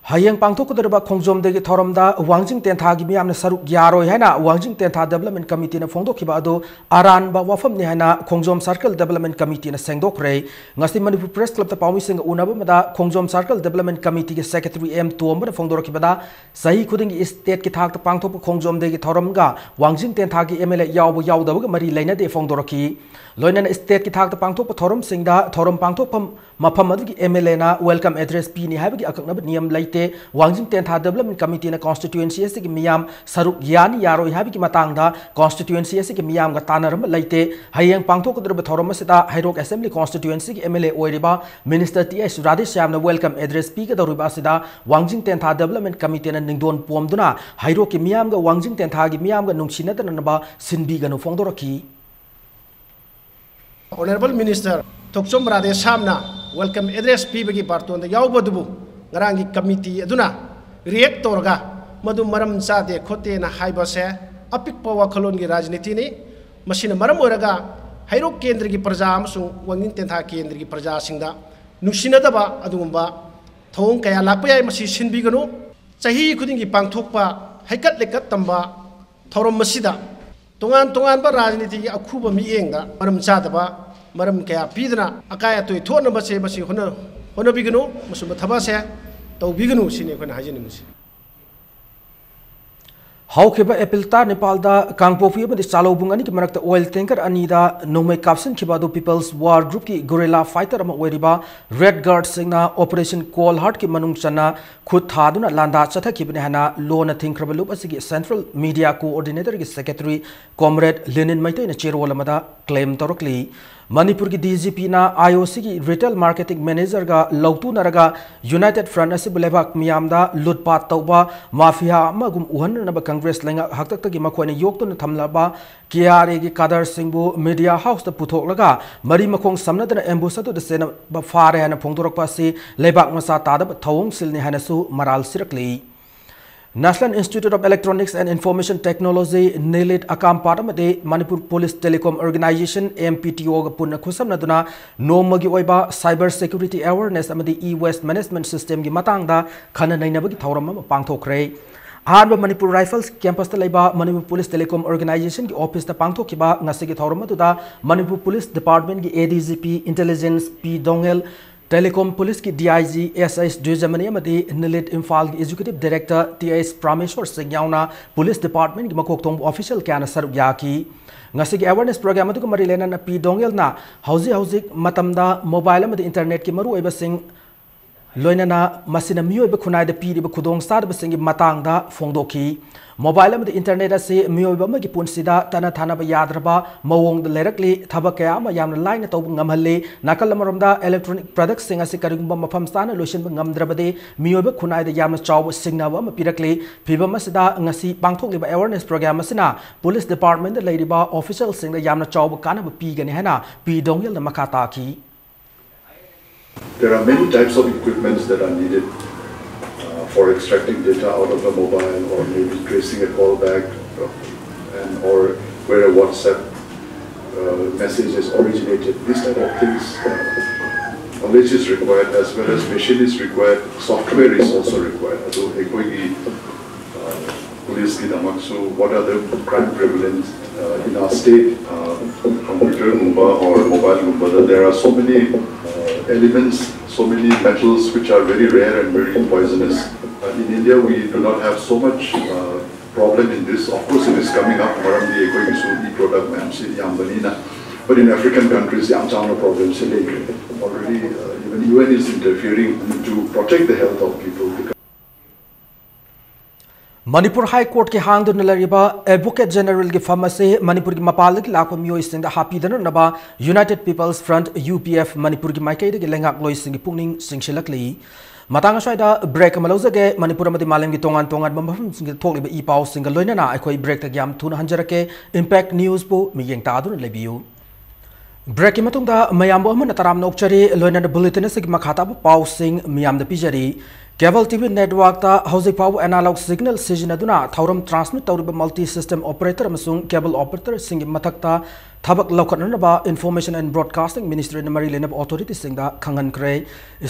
Speaker 1: Hayang Pangtokudarba Kongjom de Toramda, Wangjing Tentagi Miam Saruk Yaro Hana, Wangjing Tenta Development Committee na Fondo Kibado, Aran ba Wafam Nihana, Kongjom Circle Development Committee na Sengdokre, Ngasti Manipur Press Club the Paumising Unabamada, Kongjom Circle Development Committee Secretary M. Tuomba Fondo Kibada, Sahi Kuding Estate Kitak the Pangtok Kongjom de Toramga, Wangjing Tentagi MLA Yaw Yawda Mari Lena de Fondoroki, Loinan Estate Kitak the Pangtok Toram Singda, Toram Pangtopam, Mapamadi MLA na Welcome Address Pini Habiki Akaknab Niam Late. Wangjing Tenta Development Committee na Constituency Asik Miam Saruk Yani Yaro Habiki Matangda Constituency Asik Miam Gatanaram Late Hayang Pangtok Thoramasita Hairok Assembly Constituency MLA Oiriba Minister T.S. Radisham na Welcome Address Speaker the Rubasida Wangjing Tenta Development Committee na Ningdon Pomduna Hairoki Miam ga Wangjing Tenta gi Miam ga Nungsinata Naba Sinbiga no Fondoroki
Speaker 13: Honorable Minister Toksom Radeshamna Welcome Address Pibagi Parton the Yaubadubu Rangi committee aduna react torga madu maram sade khote na haibase apik pawa khalon gi rajniti ni मसीना मरम ओरगा harrow केंद्र की प्रजा अमसुंग वांगिंग तेंथा केंद्र की प्रजा सिंगदा नुसिनदबा अदुगुंबा थोंग कया लाकपा याय मसी सिनबिगनो चाही खुदिंग की पांगथोकपा हैकत लेकत तंबा थौरम मसीदा तोंगान तोंगान बा राजनीति की अखुबा मियेंगा मरम चादबा मरम कया पीदना अकाय तोय थोन बसे मसी होनबिगनो मसुम थबासे तौबिगनो सिने खन हाजिनिमुसी
Speaker 1: हौखिबा एप्रिल ता नेपालदा कांगपोफी अमदि चालोबुंग अनि की मरकता ऑयल टैंकर अनीदा नोमै काप्सन खिबादु पीपल्स वार ग्रुप की गुरेला फाइटर अमा ओइरिबा रेड गार्ड सिंगना ऑपरेशन कोल हार्ट की मनुंग चना खुद थादुना लांदा चथखिबने हना लोन थिंख्रब लुप असिगी सेंट्रल मीडिया कोऑर्डिनेटर की सेक्रेटरी कॉमरेड लेनिन मैते ने चेरोल अमदा क्लेम तोरकली मणिपुर की डीजीपी ना आईओसी की रिटेल मार्केटिंग मैनेजर का लौतू नरगा यूनाइटेड फ्रंट असिब लेबाक मियामदा लुटपाट तौबा माफिया अमगुम उहननब कांग्रेस लेंगा हक्तक्तगी मखोयने योक्तुन थमलबा केआरए की कादर सिंहबु मीडिया हाउस द पुथोकलगा मरी मखोंग समनदन एम्बुस अदु सेना फारे हन फोंदोरकपा से लेबाक मसा तादब थौंग सिलने हनसु moral सिरकली National Institute of Electronics and Information Technology NILIT akam paramade Manipur Police Telecom Organization MPTO ga punna khusamnaduna nomagi oiba cyber security awareness amadi e-waste management system gi matangda khana nainabagi thauram ama pangthokre Ahanba Manipur Rifles campus ta leiba Manipur Police Telecom Organization ki office ta pangthokiba ngasi gi thauram aduda Manipur Police Department gi ADGP Intelligence P Dongel Telecom Police की DIG SIS Dujamani amadi NILIT Imphal की Executive Director TS Prameshwar Singh yauna Police Department की मकोक तोंग official क्या न सर्व याकी ngasi की awareness program अदुग मरी लेना न P Dongel ना हौजी मतमदा मोबाइल अमदी इंटरनेट की मरु ओइबा सिंग लोइनना मसिना मियोइबा खुनाइदा पीरिबा खुदोंग सादबा सिंगी matangda फोंदोखी मोबाइल अमदी इंटरनेट असे मियोइबा अमगी पुनसिदा तना थानाबा याद्रबा मवोंग लेरकली थबक कया अमा यामना line तौब ngamhalle nakal amaromda electronic products sing ase karigumba mafam stana lotion ngamdrabade miyoiba khunaida yamna chawba signaba ama pirakli phibam asida ngasi pangthokliba awareness program asina police department da leiriba official sing da yamna chawba kanaba pigani hana P Dongel na makata ki
Speaker 14: There are many types of equipments that are needed for extracting data out of a mobile or maybe tracing a callback and or where a WhatsApp message is originated. These type of things, knowledge is required as well as machine is required, software is also required. So, police ki damak, so what are the crime prevalence in our state, computer gumba or mobile gumba, there are so many elements, so many metals which are very rare and very poisonous. In India, we do not have so much problem in this. Of course, it is coming up. But in African countries, the problems already even UN is interfering to protect the health of people.
Speaker 1: Manipur High Court के हांग दुन लरिबा advocate general के फार्मेसी मणिपुर की मपाल की लाख मियोई सिंह हापी दन नबा United People's Front UPF Manipur की माइकई के लेंगाक लोई सिंह पुंगनिंग सिंगशिलकली मतंग स्वाइदा ब्रेक मलौजगे मणिपुर मदि मालेम की तोंगान तोंगान मफम सिंह थोकलिबा ई पाउ सिंह लोइनना अखोई ब्रेक तक याम थुन हंजरके इम्पैक्ट न्यूज पो मियेंग तादुन लेबियु ब्रेक की मतुंगदा मयाम अमन तराम नोकचरी लोइनना बुलेटिन से मखाता पाउ सिंह मियाम द पिजरी केबल टीवी नेटवर्क ता हौजिक पाउ एनालॉग सिग्नल सिजनदुना थौरम ट्रांसमिट तौरिबा मल्टी सिस्टम ऑपरेटर अमसुंग केबल ऑपरेटर सिंग मथक्ता थबक लौखननबा इन्फॉर्मेशन एंड ब्रॉडकास्टिंग मिनिस्ट्री न मरी लेनब अथॉरिटी सिंगदा खंगनक्रे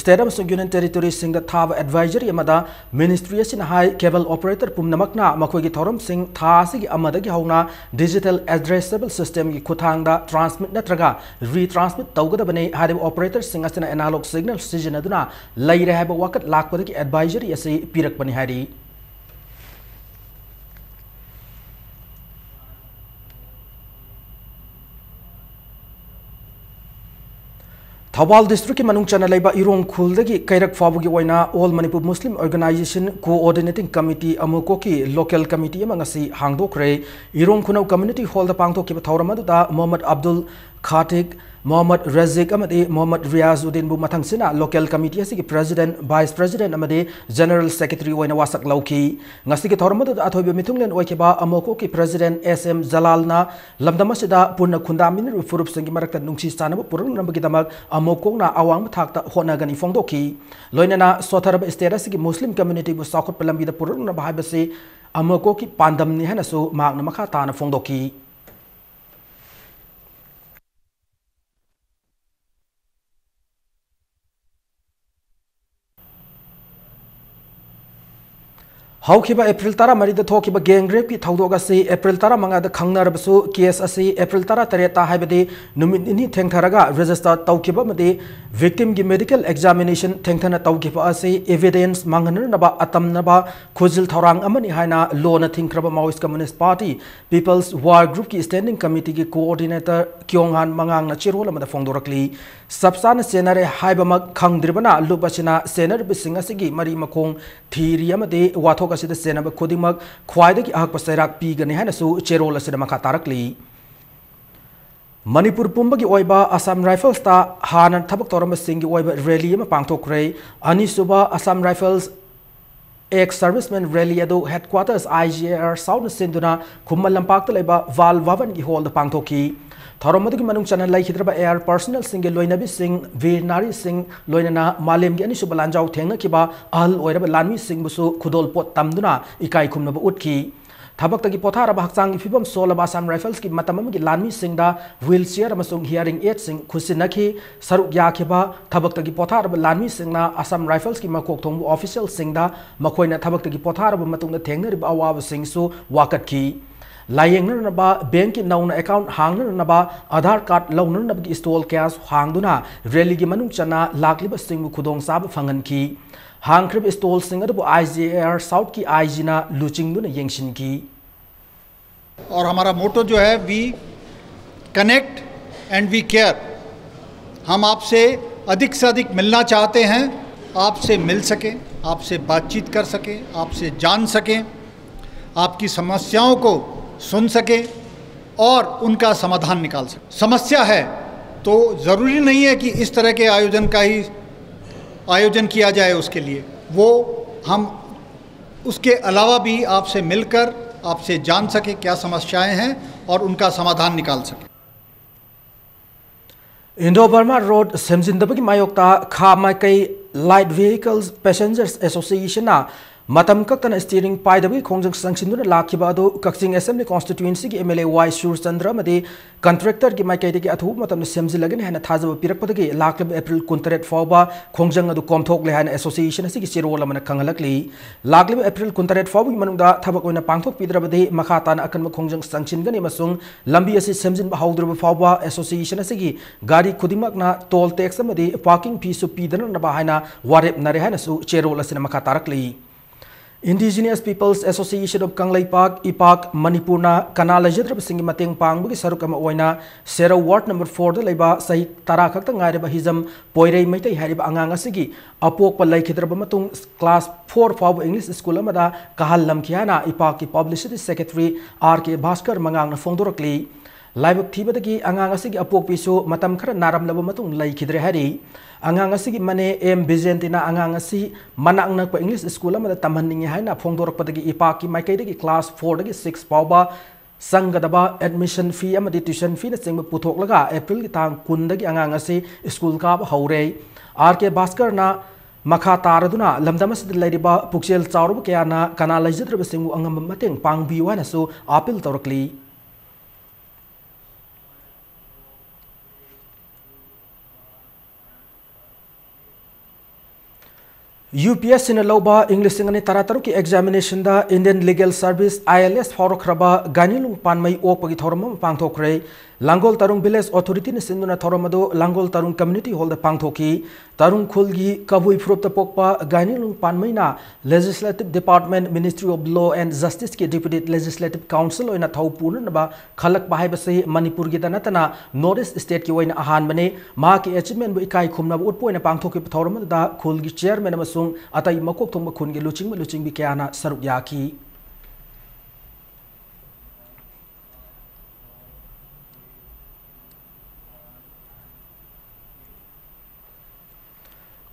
Speaker 1: स्टेट अमसुंग यूनियन टेरिटोरी सिंगदा थाब एडवाइजरी अमदा मिनिस्ट्री असिन हाई केबल ऑपरेटर पुमनमकना मखोगी थौरम सिंग थासिगी अमदगी हौना डिजिटल एड्रेसेबल सिस्टम की खुथांगदा ट्रांसमिट नत्रगा रीट्रांसमिट तौगदबने हारिब ऑपरेटर सिंग असिन एनालॉग सिग्नल सिजनदुना लैरे हाइब वकत लाखपदगी एडवाइजरी असे पीरकपनि हारी थौबाल डिस्ट्रिक्ट की मनुंग चना लेबा इरोंग खुलदगी कैरक फाबुगी ओइना all Manipur Muslim organisation coordinating committee अमुको की लोकल कमिटी अमंगसी हांगदोक्रे इरोंग खुनौ कम्युनिटी हॉल द पांगथोकिबा थौरमदुदा मोहम्मद अब्दुल खाटिक मोहम्मद रजीक अमदी मोहम्मद रियाजुद्दीन बु मथंगसिना लोकल कमिटी असि प्रेसिडेंट वाइस प्रेसिडेंट अमदी जनरल सेक्रेटरी ओइना वासक लौखी ngasi की थौरमदुदा अथोइबा मिथुंगलेन ओइखेबा अमुको की प्रेसिडेंट SM जलालना लमदमसिदा पुन खुंदामिन फुरुप संगी मरकता नुंगसी सानब पुरंगनबगी दमक अमुकोंगना अवांग थाकता होनागनी फोंदोखी लोइनना सोथरब स्टेट असि मुस्लिम कम्युनिटी बु साखोट पलंबीदा पुरंगनब हाइबसे अमुको की पांदमनि हनसु मागना मखा ताना फोंदोखी Haukiba April Tara Marida Tokiba gang rape ki Taudogasi, April Tara Manga Kangnarabasu, KSAC, April Tara Tareta Habade, Numini Tengtaraga, register Taukiba Made, victim gi medical examination Tengtana Taukiba Asi, evidence Manganaba, Atamnaba, Kuzil Tarang Amani Haina, Lona Tinkraba Maoist Communist Party, People's War Group ki Standing Committee ki Coordinator Kyonghan Mangang Nachirola Madafondorakli, Subsana Senare Haibama Kang Dribana, Lupachina, Senator Bisingasigi, Mari Makong, Thiriamade, Watoka. The Senaba Kodimak, Quaidaki Akpaserak Pigan Hanasu, Cherola Sidamaka Tarakli. Manipur Pumbagi Oiba, Assam Rifles Ta, Hanan Tabaktorama Singi Oiba Relium Pangtokre, Anisuba, Assam Rifles, ex-serviceman Reliado Headquarters, IGR, South Sinduna, Kumalampak Leba, Val Vavan Hall the Pangtoki. Tharomadagi manung channel lai hidraba air personal single loinabi sing Virnari sing loinana malem gi ani subalanjau thengna kiba al oiraba lanmi sing busu khudol pot tamduna ikai khumnaba utki thabak tagi pothara ba hakchang gi phibam solaba Assam Rifles ki matamam gi lanmi singda wheelchair amasung hearing aid sing khusinaki saruk ya khiba thabak tagi pothara ba lanmi singna Assam Rifles ki makok thong official singda makoina thabak tagi pothara ba matungna thengna riba awab sing su wakat ki Laying Naba, bank in known account hang Naba, Aadhaar card loan of stall cash hangduna, Religi Manunchana, Lakliba Sing Kudong Sab Fangan ki, Hang Crib stall singer IGR South ki Aijina, Luching Duna Yangshin ki.
Speaker 15: और हमारा motto जो है we connect and we care हम आपसे अधिक मिलना चाहते हैं आपसे मिल सकें आपसे बातचीत कर सकें आपसे जान सकें आपकी समस्याओं को सुन सके और उनका समाधान निकाल सके समस्या है तो ज़रूरी नहीं है कि इस तरह के आयोजन किया जाए उसके लिए वो हम उसके अलावा भी आपसे मिलकर आपसे जान सके क्या समस्याएं हैं और उनका समाधान निकाल सके
Speaker 1: Indo Burma Road Semjindabagi Mayokta Khamakai Light Vehicles Passengers Association na Matam Kaktan steering Paidabi Kongjang Sanctionuna Lakibado, Kaksing Assembly Constituency, MLA Y Sur Sandra Made, Contractor Gimaiki Atu, Matam Semzilagan and Taza Pirapagi, Lakab April Kuntaret Foba, Kongjang Adu Komtok Lehan Association, Sirola Manakangalakli, Lakab April Kuntaret Foba, Manuda, Tabakona Pangtok Pidrabade, Makatan Akan Kongjang Sanction Ganimasung, Lambiasi Semzin Bahaudra Foba Association Sigi, Gadi Kudimakna, Toll Texamade, Parking Piece of Pidan Nabahana, Warep Narehanasu, Cherola Cinemakarakli. Indigenous Peoples Association of Kanglai Park, Ipak, Manipur na Kanal Jedrab Singh Mateng Pangbugi Sarukama Oina, Sera Ward number 4 the Leba, Sai Tarakak Ngariba Hizam, Poire Mete Hariba Angangasigi, Apok Palai Kidrabamatung, Class 4 for English School Amada, Kahal Lamkiana, Ipaki Publicity Secretary, R.K. Bhaskar Mangang Fondorakli, Live Tibadagi, Angangasigi Apok Piso, Matam Kara Naram Labamatung, Lai Kidre Hari. Angangasigi Mane M. Bizentina Angangasi, Manang na English School Amada Tamaning Haina, Fondorak Padagi Ipaki, Maikadi Class 4 6 Pauba, Sangadaba, admission fee, Amadi tuition fee, the same Putolaga, April Tang Kundagi Angangasi, School Cab Haure, R.K. Bhaskar na Makataraduna, Lamdamas the Ladyba, Puxel Saurukiana, Kanal Jitravasing Angamating, Pang Biwana, so Apil Torkli. UPS in a loba English in Tarataruki examination da Indian Legal Service ILS Forokraba Ganilung Panmai Opagi Thorum Pangtokre Langol Tarung Village Authority in Sinduna Toromado Langol Tarung Community Hall the Pangtoki Tarung Kulgi Kabui Prupta Pokpa Ganilung Panmaina Legislative Department Ministry of Law and Justice ki Deputy Legislative Council in a Taupurnaba Kalak Bahibase Manipur Gitanatana Northeast State ki Wayne Ahan Mane Maki achievement Ikai Kumna Utpo in a Pangtoki Torum da Kulgi Chairman Masung Atai Makok Tumba Kungi Luching Bikiana Sarukyaki.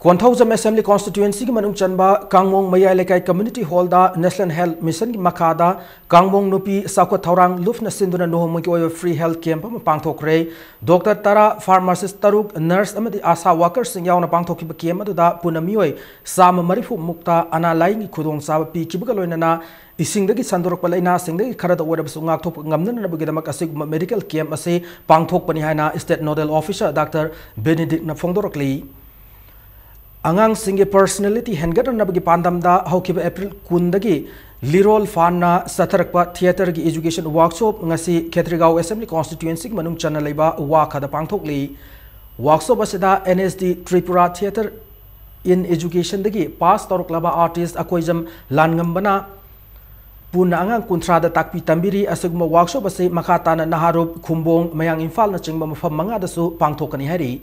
Speaker 1: Kwanthawjam Assembly Constituency ki manung chanba Kangmong Maya Lekai Community Hall da National Health Mission ki makada Kangmong Nupi Sakwa Thaurang Lufna Sinduna Nohom ki oy free health camp ma pangthokre Dr. Tara pharmacist Taruk nurse amadi asa workers sing yauna pangthoki ba camp adu da punamioi sam marifu mukta ana laing khudong sa pi ki ba loinana isingdagi sandorok palaina singdagi kharada orab sungak thop ngamnan na bugidamak asig medical camp ase pangthok pani haina state nodal officer Dr. Benedict na Fongdorokli Angang singe personality hengatnabagi pandamda haukiba April kundagi Lirol Fanna Satarakpa Theatre gi Education Workshop ngasi Khetrigao Assembly Constituency manung chana leiba wakhada pangthokli workshop asida NSD Tripura Theatre in Education dagi pass toroklaba artist akoijam langambana Puna angang kuntrada takpi tambiri asugma workshop ase makatana naharup khumbong mayang Imphal na chingba mafam manga dasu pangthokani hari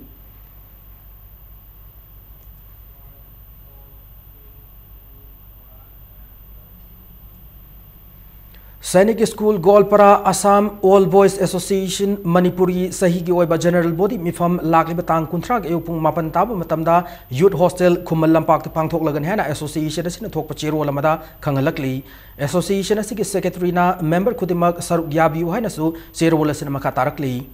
Speaker 1: Sainik School Golpara Assam All Boys Association Manipuri Sahi gi oiba General Body mifam lakliba tang kuntrag eupung mapan taba matamda Youth Hostel Khumal Lampak te pangthok lagan hena association asina thokpa chero lamada khangalakli association asigi secretary na member khudimak saruk yabi haina su chero lasina makha tarakli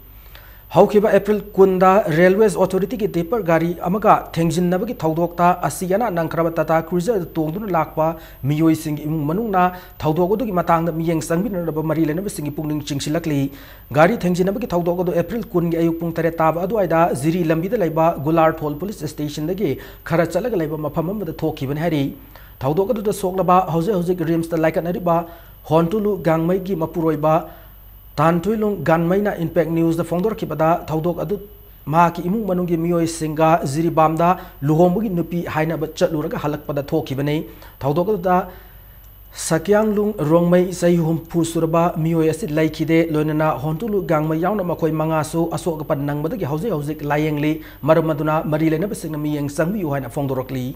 Speaker 1: Haukiba April Kunda Railways Authority ki deeper gari amaga thengjinnabi ki thaudokta asiyana nangkraba tata cruiser tongduna lakpa miyoi sing imung manungna thaudogodu ki matangda miyeng sangbinaba mari lenaba singi pungning chingsilakli gari thengjinnabi ki thaudogodu April kun gi ayuk pung tare taba adu aida ziri lambida laiba Gular Thol Police Station dagi khara chalaga laiba mafam amada thokiban hari thaudogodu da soklaba hauze rims da laikanariba hontulu gangmai gi mapuroiba Tantuilung Ganmaina Impact News the founder Kibada Taudok Adu Maki Imu Manungi Mio Singa Ziribamda Luhombugi Nupi Haina Bachat Luraga Halak Pada Tokibane Taudok da Sakyang Lung Rongmai Sayhum Pusuraba Mio Yasid Laikide Lonana Hontulu Gangma Yauna Makoi Mangaso Asok Padang Badaki Hauzik Layengli Maramaduna Marilena Basinami and Sangmi Yohana Fondorokli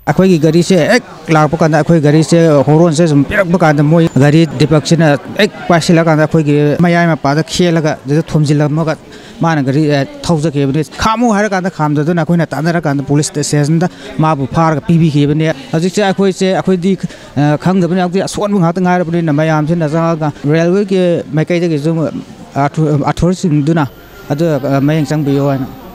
Speaker 16: अखोई गाड़ी से एक लाख पकान अखोई गाड़ी से होरोन से पिरक पकान मोई गाड़ी डिपक्शन एक पासे लगा अखोई के मयाय में पाद खेलगा जैसे थोमजिल मगा मान गाड़ी थौज के बने खामो हर कान खाम दो ना अखोई ना तानरा कान पुलिस स्टेशन दा माबु फार पीबी के बने हजिक से अखोई दी खंग दबने अखोई असोन हात ngai बने ना मयाम से ना जागा रेलवे के मैकै के जो अथोर सिंग दुना अदो मयंग संग बियो है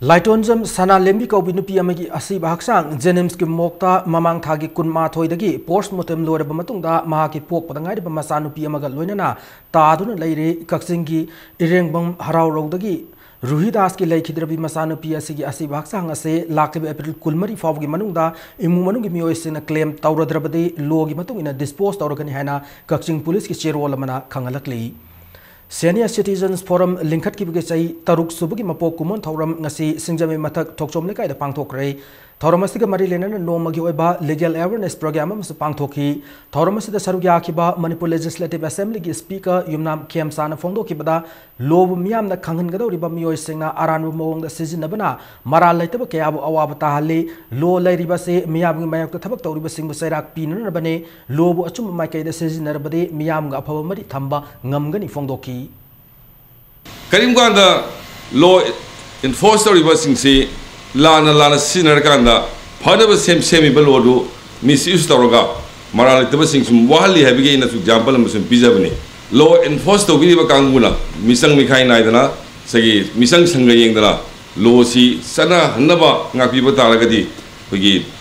Speaker 1: Laitonjam Sana Lembi Kaubi Nupi Amagi Asiba Haksang Jenims ki Mokta Mamang Thagi Kunma Thoidagi postmortem Loreba Matungda Mahaki Pok Padangai Bamasa Nupi Amaga Loinana Taduna Leire Kaksingi Irengbam Harau Rodagi Ruhidas ki Laikidrabi Masanu Pia Sigi Asiba Haksang Ase Lakib April Kulmari Fawgi Manungda Imumanungi Mioisin a claim Taura Drabade Logi Matung in a disposed Taurakan Hana Kaksing Police ki Cherolamana Kangalakli Senior Citizens Forum Linkat ki bigai taruk subugi mapok kumon thoram ngasi singjame mathak thokchom lekai da pangthokre thoramasiga mari lenana nomagi oiba legal awareness program am pangthokhi thoramasida sarugya khiba Manipur Legislative Assembly gi speaker yumnam khemsana phongdo kibada lob miyam da khanghan gadori ba miyoi singna aranu mawong da sijinabana maral laitaba kayabu awaba tahali lo lairiba se miyam gi mayak thabak tawriba singbu sairak pinana bane lobu achum mai kai da sijinarbade miyam ga phaba mari thamba ngamgani phongdoki
Speaker 17: Karimganda law enforced the Lana Sinarkanda, part of the semi below misuse Toroga, Maralitaba sings from Wali have again as example and Pizabani. Law enforced the Viva Kangula, Misang Mikai Naidana, Sagi, Misang Sangayangala, Law Si, Sana, Naba, Napiba Taragadi,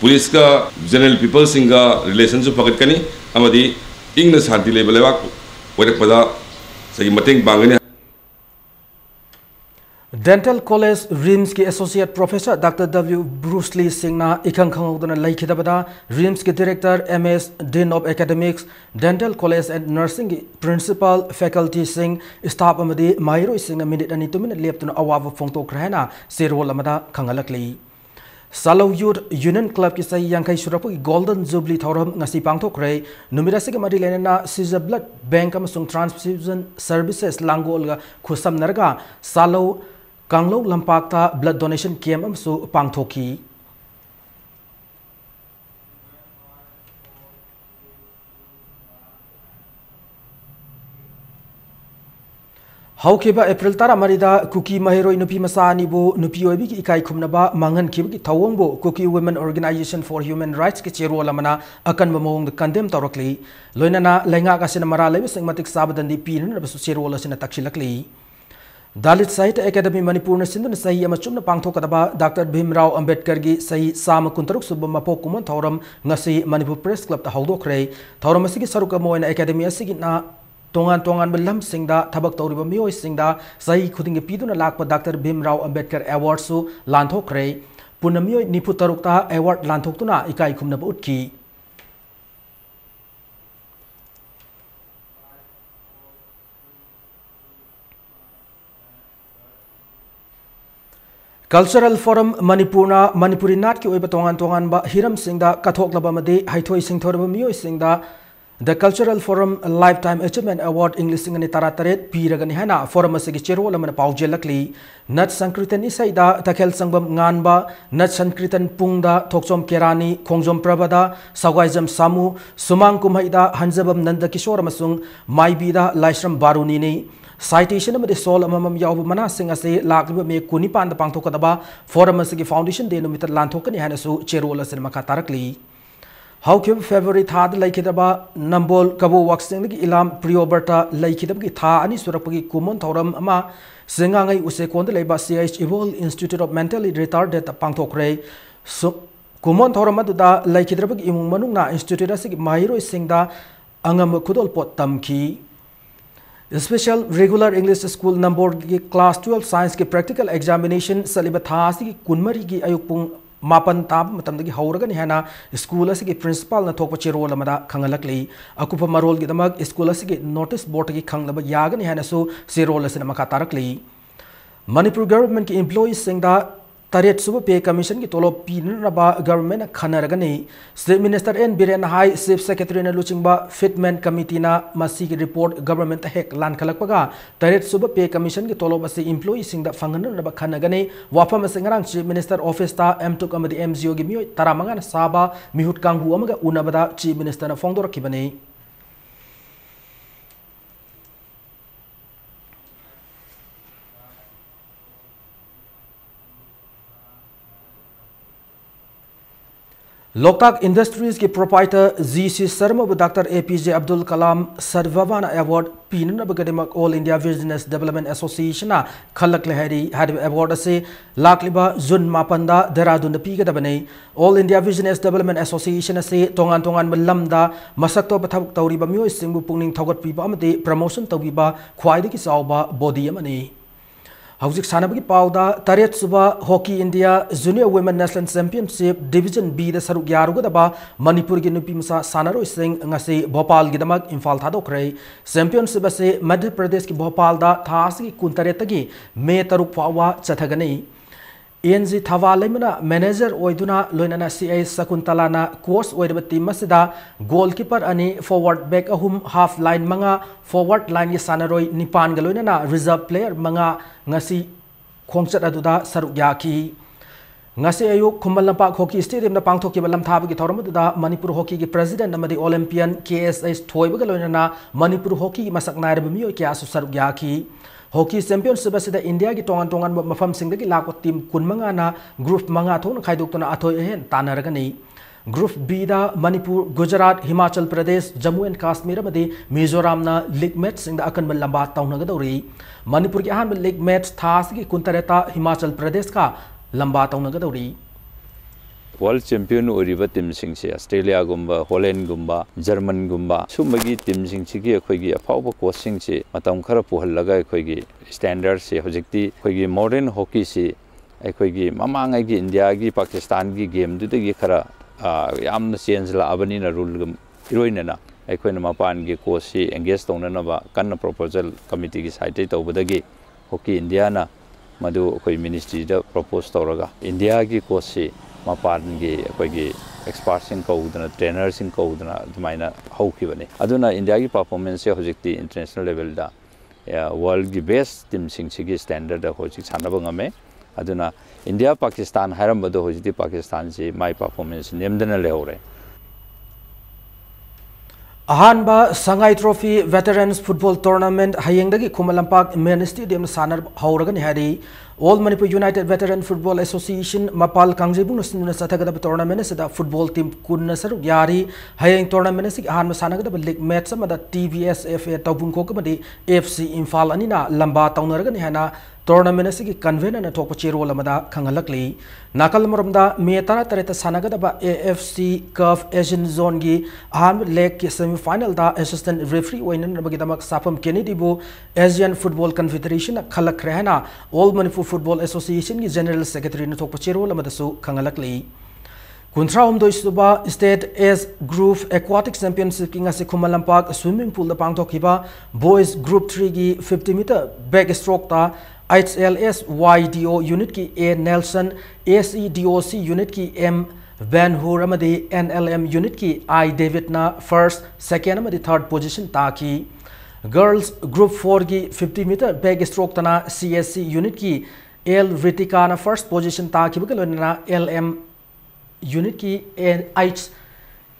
Speaker 17: Poliska, General People Singer, Relations of Pakatani, Amadi, English Hanti Labelak, Wadapada, Sagi Mating Bangani.
Speaker 1: Dental College RIMS ki Associate Professor Dr. W. Bruce Lee Singna ikang khangudana laikidabada RIMS ki Director MS Dean of Academics Dental College and Nursing ki Principal Faculty Sing Staff amadi Mairo Sing a minute and 2 minute leptuna awava phongtok rehna serol amada khangalakli Salo Youth Union Club ki sai yangkai surapu ki Golden Jubilee thoram ngasi pangthok rei numirasi ki mari lenana Caesar Blood Bank amasung Transfusion Services Langolga khusam narga Salo Kanglo Lampakta blood donation camp amsu pangthoki Haukiba April Tara Marida Kuki Mahero Nupi Masani Bo Nupi Obi Ikai Kumnaba Mangan Kibki Tawongbo Kuki Women Organization for Human Rights ki Chero Lamana akan mamong the condemn Torokli Loinana Lenga Kasina Marale Singmatic Sabadan di Pin Rabasu Chero Lasina Takshilakli Dalit Sahitya Academy Manipur na sindun sahi amachum na pangthokadaba Dr. Bhimrao Ambedkar gi sahi sama kuntaruk subam mapokumon thoram ngasi Manipur Press Club ta haudokre thoram asigi saruka moina academy asigi na tongan tongan belam singda thabak tawriba mioi singda sahi khuding piduna lakpa Dr. Bhimrao Ambedkar Award su lanthokre punamioi nipu tarukta award lanthoktuna ikai khumna utki Cultural Forum Manipurna Manipuri Nat ki oiba tongan tongan ba hiram singda kathok laba made haithoi singthorba mioi singda The Cultural Forum Lifetime Achievement Award English singani tarataret piragani hana forum asigi chero lamana paujelakli Nat Sankritan isaida takhel sangbam nganba Nat Sankritan pungda thokchom kerani khongjom prabada sawgaijam samu sumang kumhaida hanjabam nanda kishore masung maibida laisram baruni ni Citation of the Sol Amam Yav Manasing as a Lakba me Kunipan the Pantokadaba, Forum as a Foundation Denominated Lantokani Hanasu, Cherola and Makatarakli. How came February Thad Laikidaba, Nambol, Kabo Waxing Ilam, Prioberta, Laikidab Tha, and Surapagi Kumon Toram Ama, Singangai Usekon the Leba CH Evil Institute of Mentally Retarded Pantokre, so Kumon Toramaduda, Laikidabag Imumanuna Institute as Mahiro Singda, Angam Kudol Pot Tamki. Special Regular English School number Class 12 Science के Practical Examination सलिबा थासी की कुनमरी की अयुक्पुंग मापन ताब मतम दगी हौरगन हैना school असी के principal न थोक चेरोल मदा खंगलकली अकुप मरोल की दमक स्कूल असी के नोटिस बोर्ड की खंगलब यागन हैना सो सेरोल असी नमका तारकली मणिपुर गवर्नमेंट की एम्प्लॉयज सिंगदा Taret Super Pay Commission की तोलो पीनरबा गवर्नमेंट खनरगनी स्टेट मिनिस्टर एन बिरेन हाई चीफ सेक्रेटरी ने लुचिंगबा फिटमेंट कमिटी ना मसी की रिपोर्ट गवर्नमेंट हेक लान खलकपगा Taret Super Pay Commission की तोलो बसे एम्प्लॉई सिंगदा फंगनरबा खनगनी वाफम सिंगरांग चीफ मिनिस्टर ऑफिस ता M2 कमिटी MGO की मियो तरामंगा साबा मिहुट कांगु अमगा उनबदा चीफ मिनिस्टर ना फोंदो रखिबनी Loktak Industries के proprietor GC Sharma व Dr. APJ Abdul Kalam Sarvavana Award पीनन बगदेमक All India Business Development Association ना खलक लहरी हर award से लाखलिबा जुन मापंदा Dehradun पीगदबने All India Business Development Association से तोंगान तोंगान बलमदा मसक तो पथक तौरीबा मियो सिंगबु पुंगनिंग थौगत पीबा अमते प्रमोशन तौबीबा ख्वाइदगी सावबा बॉडी अमने Hauzik Sanabagi Pauda, Taret Suba, Hockey India, Junior Women National Championship, Division B, the Saruk Yarugadaba, Manipur Ginupimsa, Sanaro Singh, Ngase, Bhopal Gidamak, Infal Tadokre, Championship Base, Madhya Pradesh ki Bhopal da, Thasi Kuntaretagi, Me Taruk Pawa, Chatagani. ENZ Thavalimana, Manager Oiduna, Loinana CA Sakuntalana, Course Oidabati Masida, Goalkeeper Ani, Forward Back Ahum, Half Line Manga, Forward Line Sanaroi, Nipan Galoinana, Reserve Player Manga, Ngasi Kongchat Aduda, Sarukyaki. Ngasi Ayuk, Kumalampak Hockey Stadium, the Pangtoki Balam Tabaki Toramada, Manipur Hockey President, Namadi Olympian, KSS Toy Bagaloinana, Manipur Hockey, Masak Nairabumio, Kiasu Sarukyaki. Hockey Championship asida India ki tongan tongan mafam singda ki lakot team kun manga na group manga thon khaidok tona athoi hen tanaragani Group B da Manipur, Gujarat, Himachal Pradesh, Jammu and Kashmir amadi Mizoram na league match singda akan lamba taunagadori Manipur ki ahan league match thas ki kuntareta Himachal Pradesh ka lamba taunagadori
Speaker 18: World Champion Uriba team singsi Australia gumba, Holland gumba, German gumba sumagi team singsi ki akhoi apauba coaching si matam khara puhallaga akhoi standard si hojikti akhoi modern hockey si akhoi mamanga gi India gi Pakistan gi game du gi khara yamna change la abani na rule gum iroina na akhoi na mapan gi coach si engage tongna na ba kan proposal committee gi site tawbadagi hockey India na madu akhoi ministry da propose tawraga India gi coach si Mapan ge akhoi experts in kaudana trainers in kaudana dumaina haukibani aduna India gi performance se hojikti international level da world gi best team sing sigi standard da hojik sanaba ngame aduna India Pakistan haram bado hojiti Pakistan se my performance nemdana lehore
Speaker 1: Ahanba Sangai Trophy Veterans Football Tournament Hayengdagi Kumalampak Main Stadium Sanar Hauragan Hari All Manipur United Veteran Football Association Mapal Kangjibung Sinuna Satagada tournament is the football team Kunna Saru Yari Hayang tournament is Han Masanaga League match some of the TVS FA Tabung Kokamadi FC Infal Anina Lamba Taunaragan Hana tournament is convener and Tokochiro Lamada Kangalakli Nakal Muramda Metara Tareta Sanagadaba AFC Curve Asian Zone Gi Han Lake semi final da assistant referee Wayne Nabagamak Sapam Kennedy Bo Asian Football Confederation Kalak Rehana All Manipur Football Association की General Secretary ने थोक पचेरो लमदसु कंगलकली कुंट्राउम दोइसुबा State as Group Aquatic Championship की ngasi Kumalampak swimming pool दा पांगथोकिबा Boys Group 3 की 50 meter backstroke ता HLS YDO unit की A Nelson ACDOC unit की M Van Hoor अमदी NLM unit की I David ना first second अमदी third position ता की Girls Group 4 की 50 meter backstroke तना CSC unit की L Ritika na first position ta ki bukalo na LM unit ki H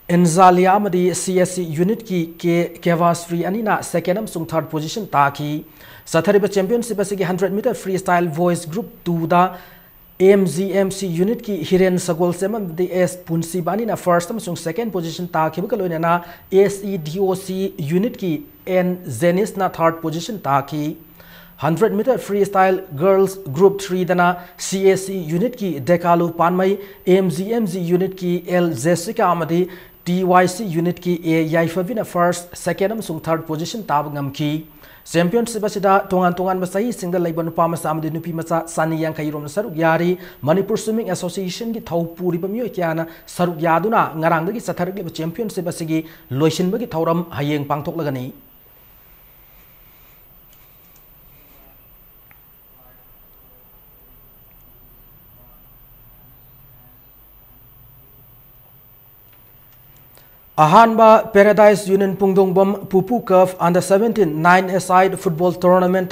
Speaker 1: Enzalia madi CSC unit ki Kevasfree ani na second am sung third position ta ki Sathariba championship asigi 100 meter freestyle boys group 2 da MGMC unit ki Hiren Sagol Seman the S Punsi bani na first am sung second position ta ki bukalo na SEDOC unit ki N Zenis na third position ta ki 100 meter freestyle girls group 3 dana CAC unit ki Dekalu Panmai MGMG unit ki L Jessica amadi TYC unit ki A Yaifavina first second amsung third position tab ngamki championship asida tongan masai single labor nupa masa amadi nupi masa sani yang kairom saruk yari Manipur Swimming Association ki thau puri bamyo kyana saruk yaduna ngarang dagi satharik le championship asigi loisin bagi thauram hayeng pangthok lagani Ahanba Paradise Union Pungdongbom Pupu Curve Under 17 9-a-side football tournament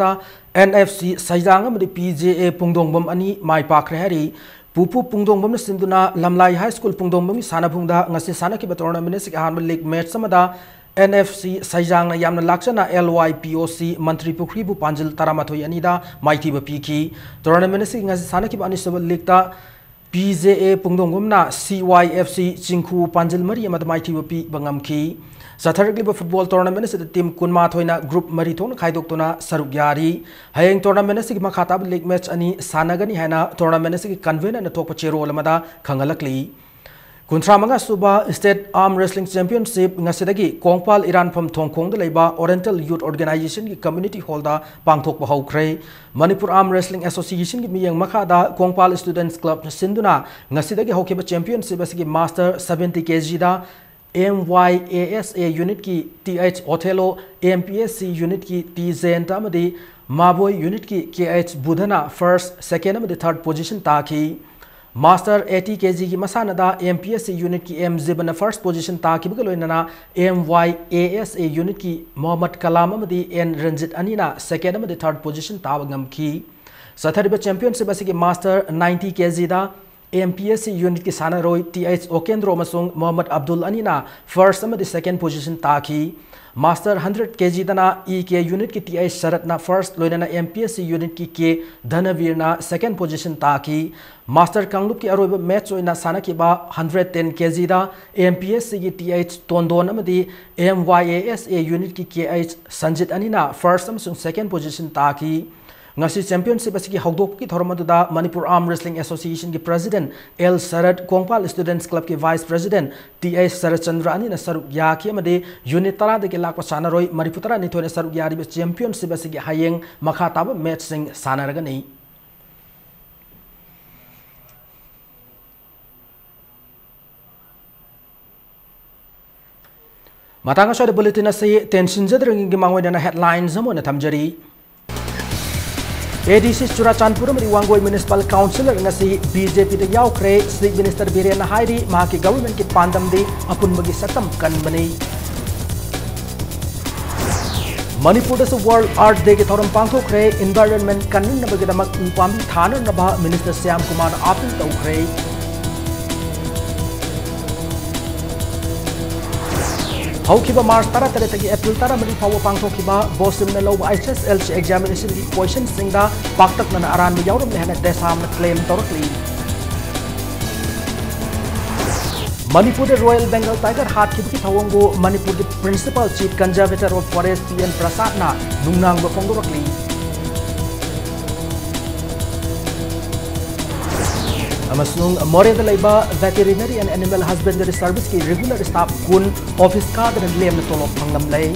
Speaker 1: NFC Saijangam di PJA Pungdongbom ani mai pakre hari Pupu Pungdongbom sinduna Lamlai High School Pungdongbom sanabungda ngasi sanaki ba tournament sik ahanba league match samada NFC Saijang na yamna lakshana LYPOC Mantri Pukribu Panjil Taramathoi anida maiti ba piki tournament sik ngasi sanaki ba ani sabal league ta PJA Pungdonggomna CYFC Chingku Panjil Mari amad maiti wapi bangamki Satharikli football tournament se team kunma thoina group mari thon khaidok tona saruk yari hayeng tournament se makhatab league match ani sanagani haina tournament se convener na thokpa chero lamada khangalakli Kuntramanga Suba State Arm Wrestling Championship ngasidagi Kongpal Iran pham thongkhong da leiba Oriental Youth Organization ki community hall da pangthok ba haukhre Manipur Arm Wrestling Association ki miyang makha da Kongpal Students Club sinduna ngasidagi hokiba championship asigi master 70 kg da MYASA unit ki TH Othello MPSC unit ki T Zenta amadi Maboy unit ki KH Budhana first second amadi third position ta ki Master 80 kg की मसाना दा MPSC unit की M Zibana first position ता की बगलों इन्ना MYASA unit की मोहम्मद कलाम मदी N Ranjit अनीना second मदी third position ता बगम की सथरिबा championship बसी की Master 90 kg दा MPSC unit की साना रोय TH ओकेंद्रो मसुंग मोहम्मद अब्दुल अनीना first मदी second position ता की Master 100 kg dana EK unit ki TI Sharat na first loinana MPSC unit ki K Dhanavir na second position ta ki Master Kanglup ki aroiba match oina sana ki ba 110 kg da MPSC ki TH Tondon amadi MYASA unit ki KH Sanjit Anina first amsung second position ta ki ngasi championship asiki hawdok ki thormadu da Manipur Arm Wrestling Association ki president L Sarad Kongpal Students Club ki vice president TH Sarad Chandra ani na saruk ya ki amade unit tara de ki lakpa sanaroi Mariputara ni thone saruk yari be championship asiki hayeng makha tab match sing sanaraga nei matanga shode bulletin ase tension jadring gi mangoi na headlines amona thamjari ADC Churachandpur Wangoi Municipal Councillor ngasi BJP de yaukre State Minister Biren Hairi mahaki government ki pandam de apun bagi sakam kan bani Manipur da World Art Day ki thoram pangthokre environment kanin na bagi damak upami thana na ba Minister Syam Kumar apil tawkre Haukiba March Tara Taretagi April Tara Mani Power Pangtokiba, Bosim Nelo ISSLC examination question Singda, Paktak Nana Aran Yaurum Lehana Desam claim Torotli. Manipur Royal Bengal Tiger Heart Kibiki Tawongo, Manipur the Principal Chief Conservator of Forest PN Prasadna, Nunang Bokongorokli. Amasung More the Labor Veterinary and Animal Husbandry Service ki regular staff kun office card and lem tolok pangnam lay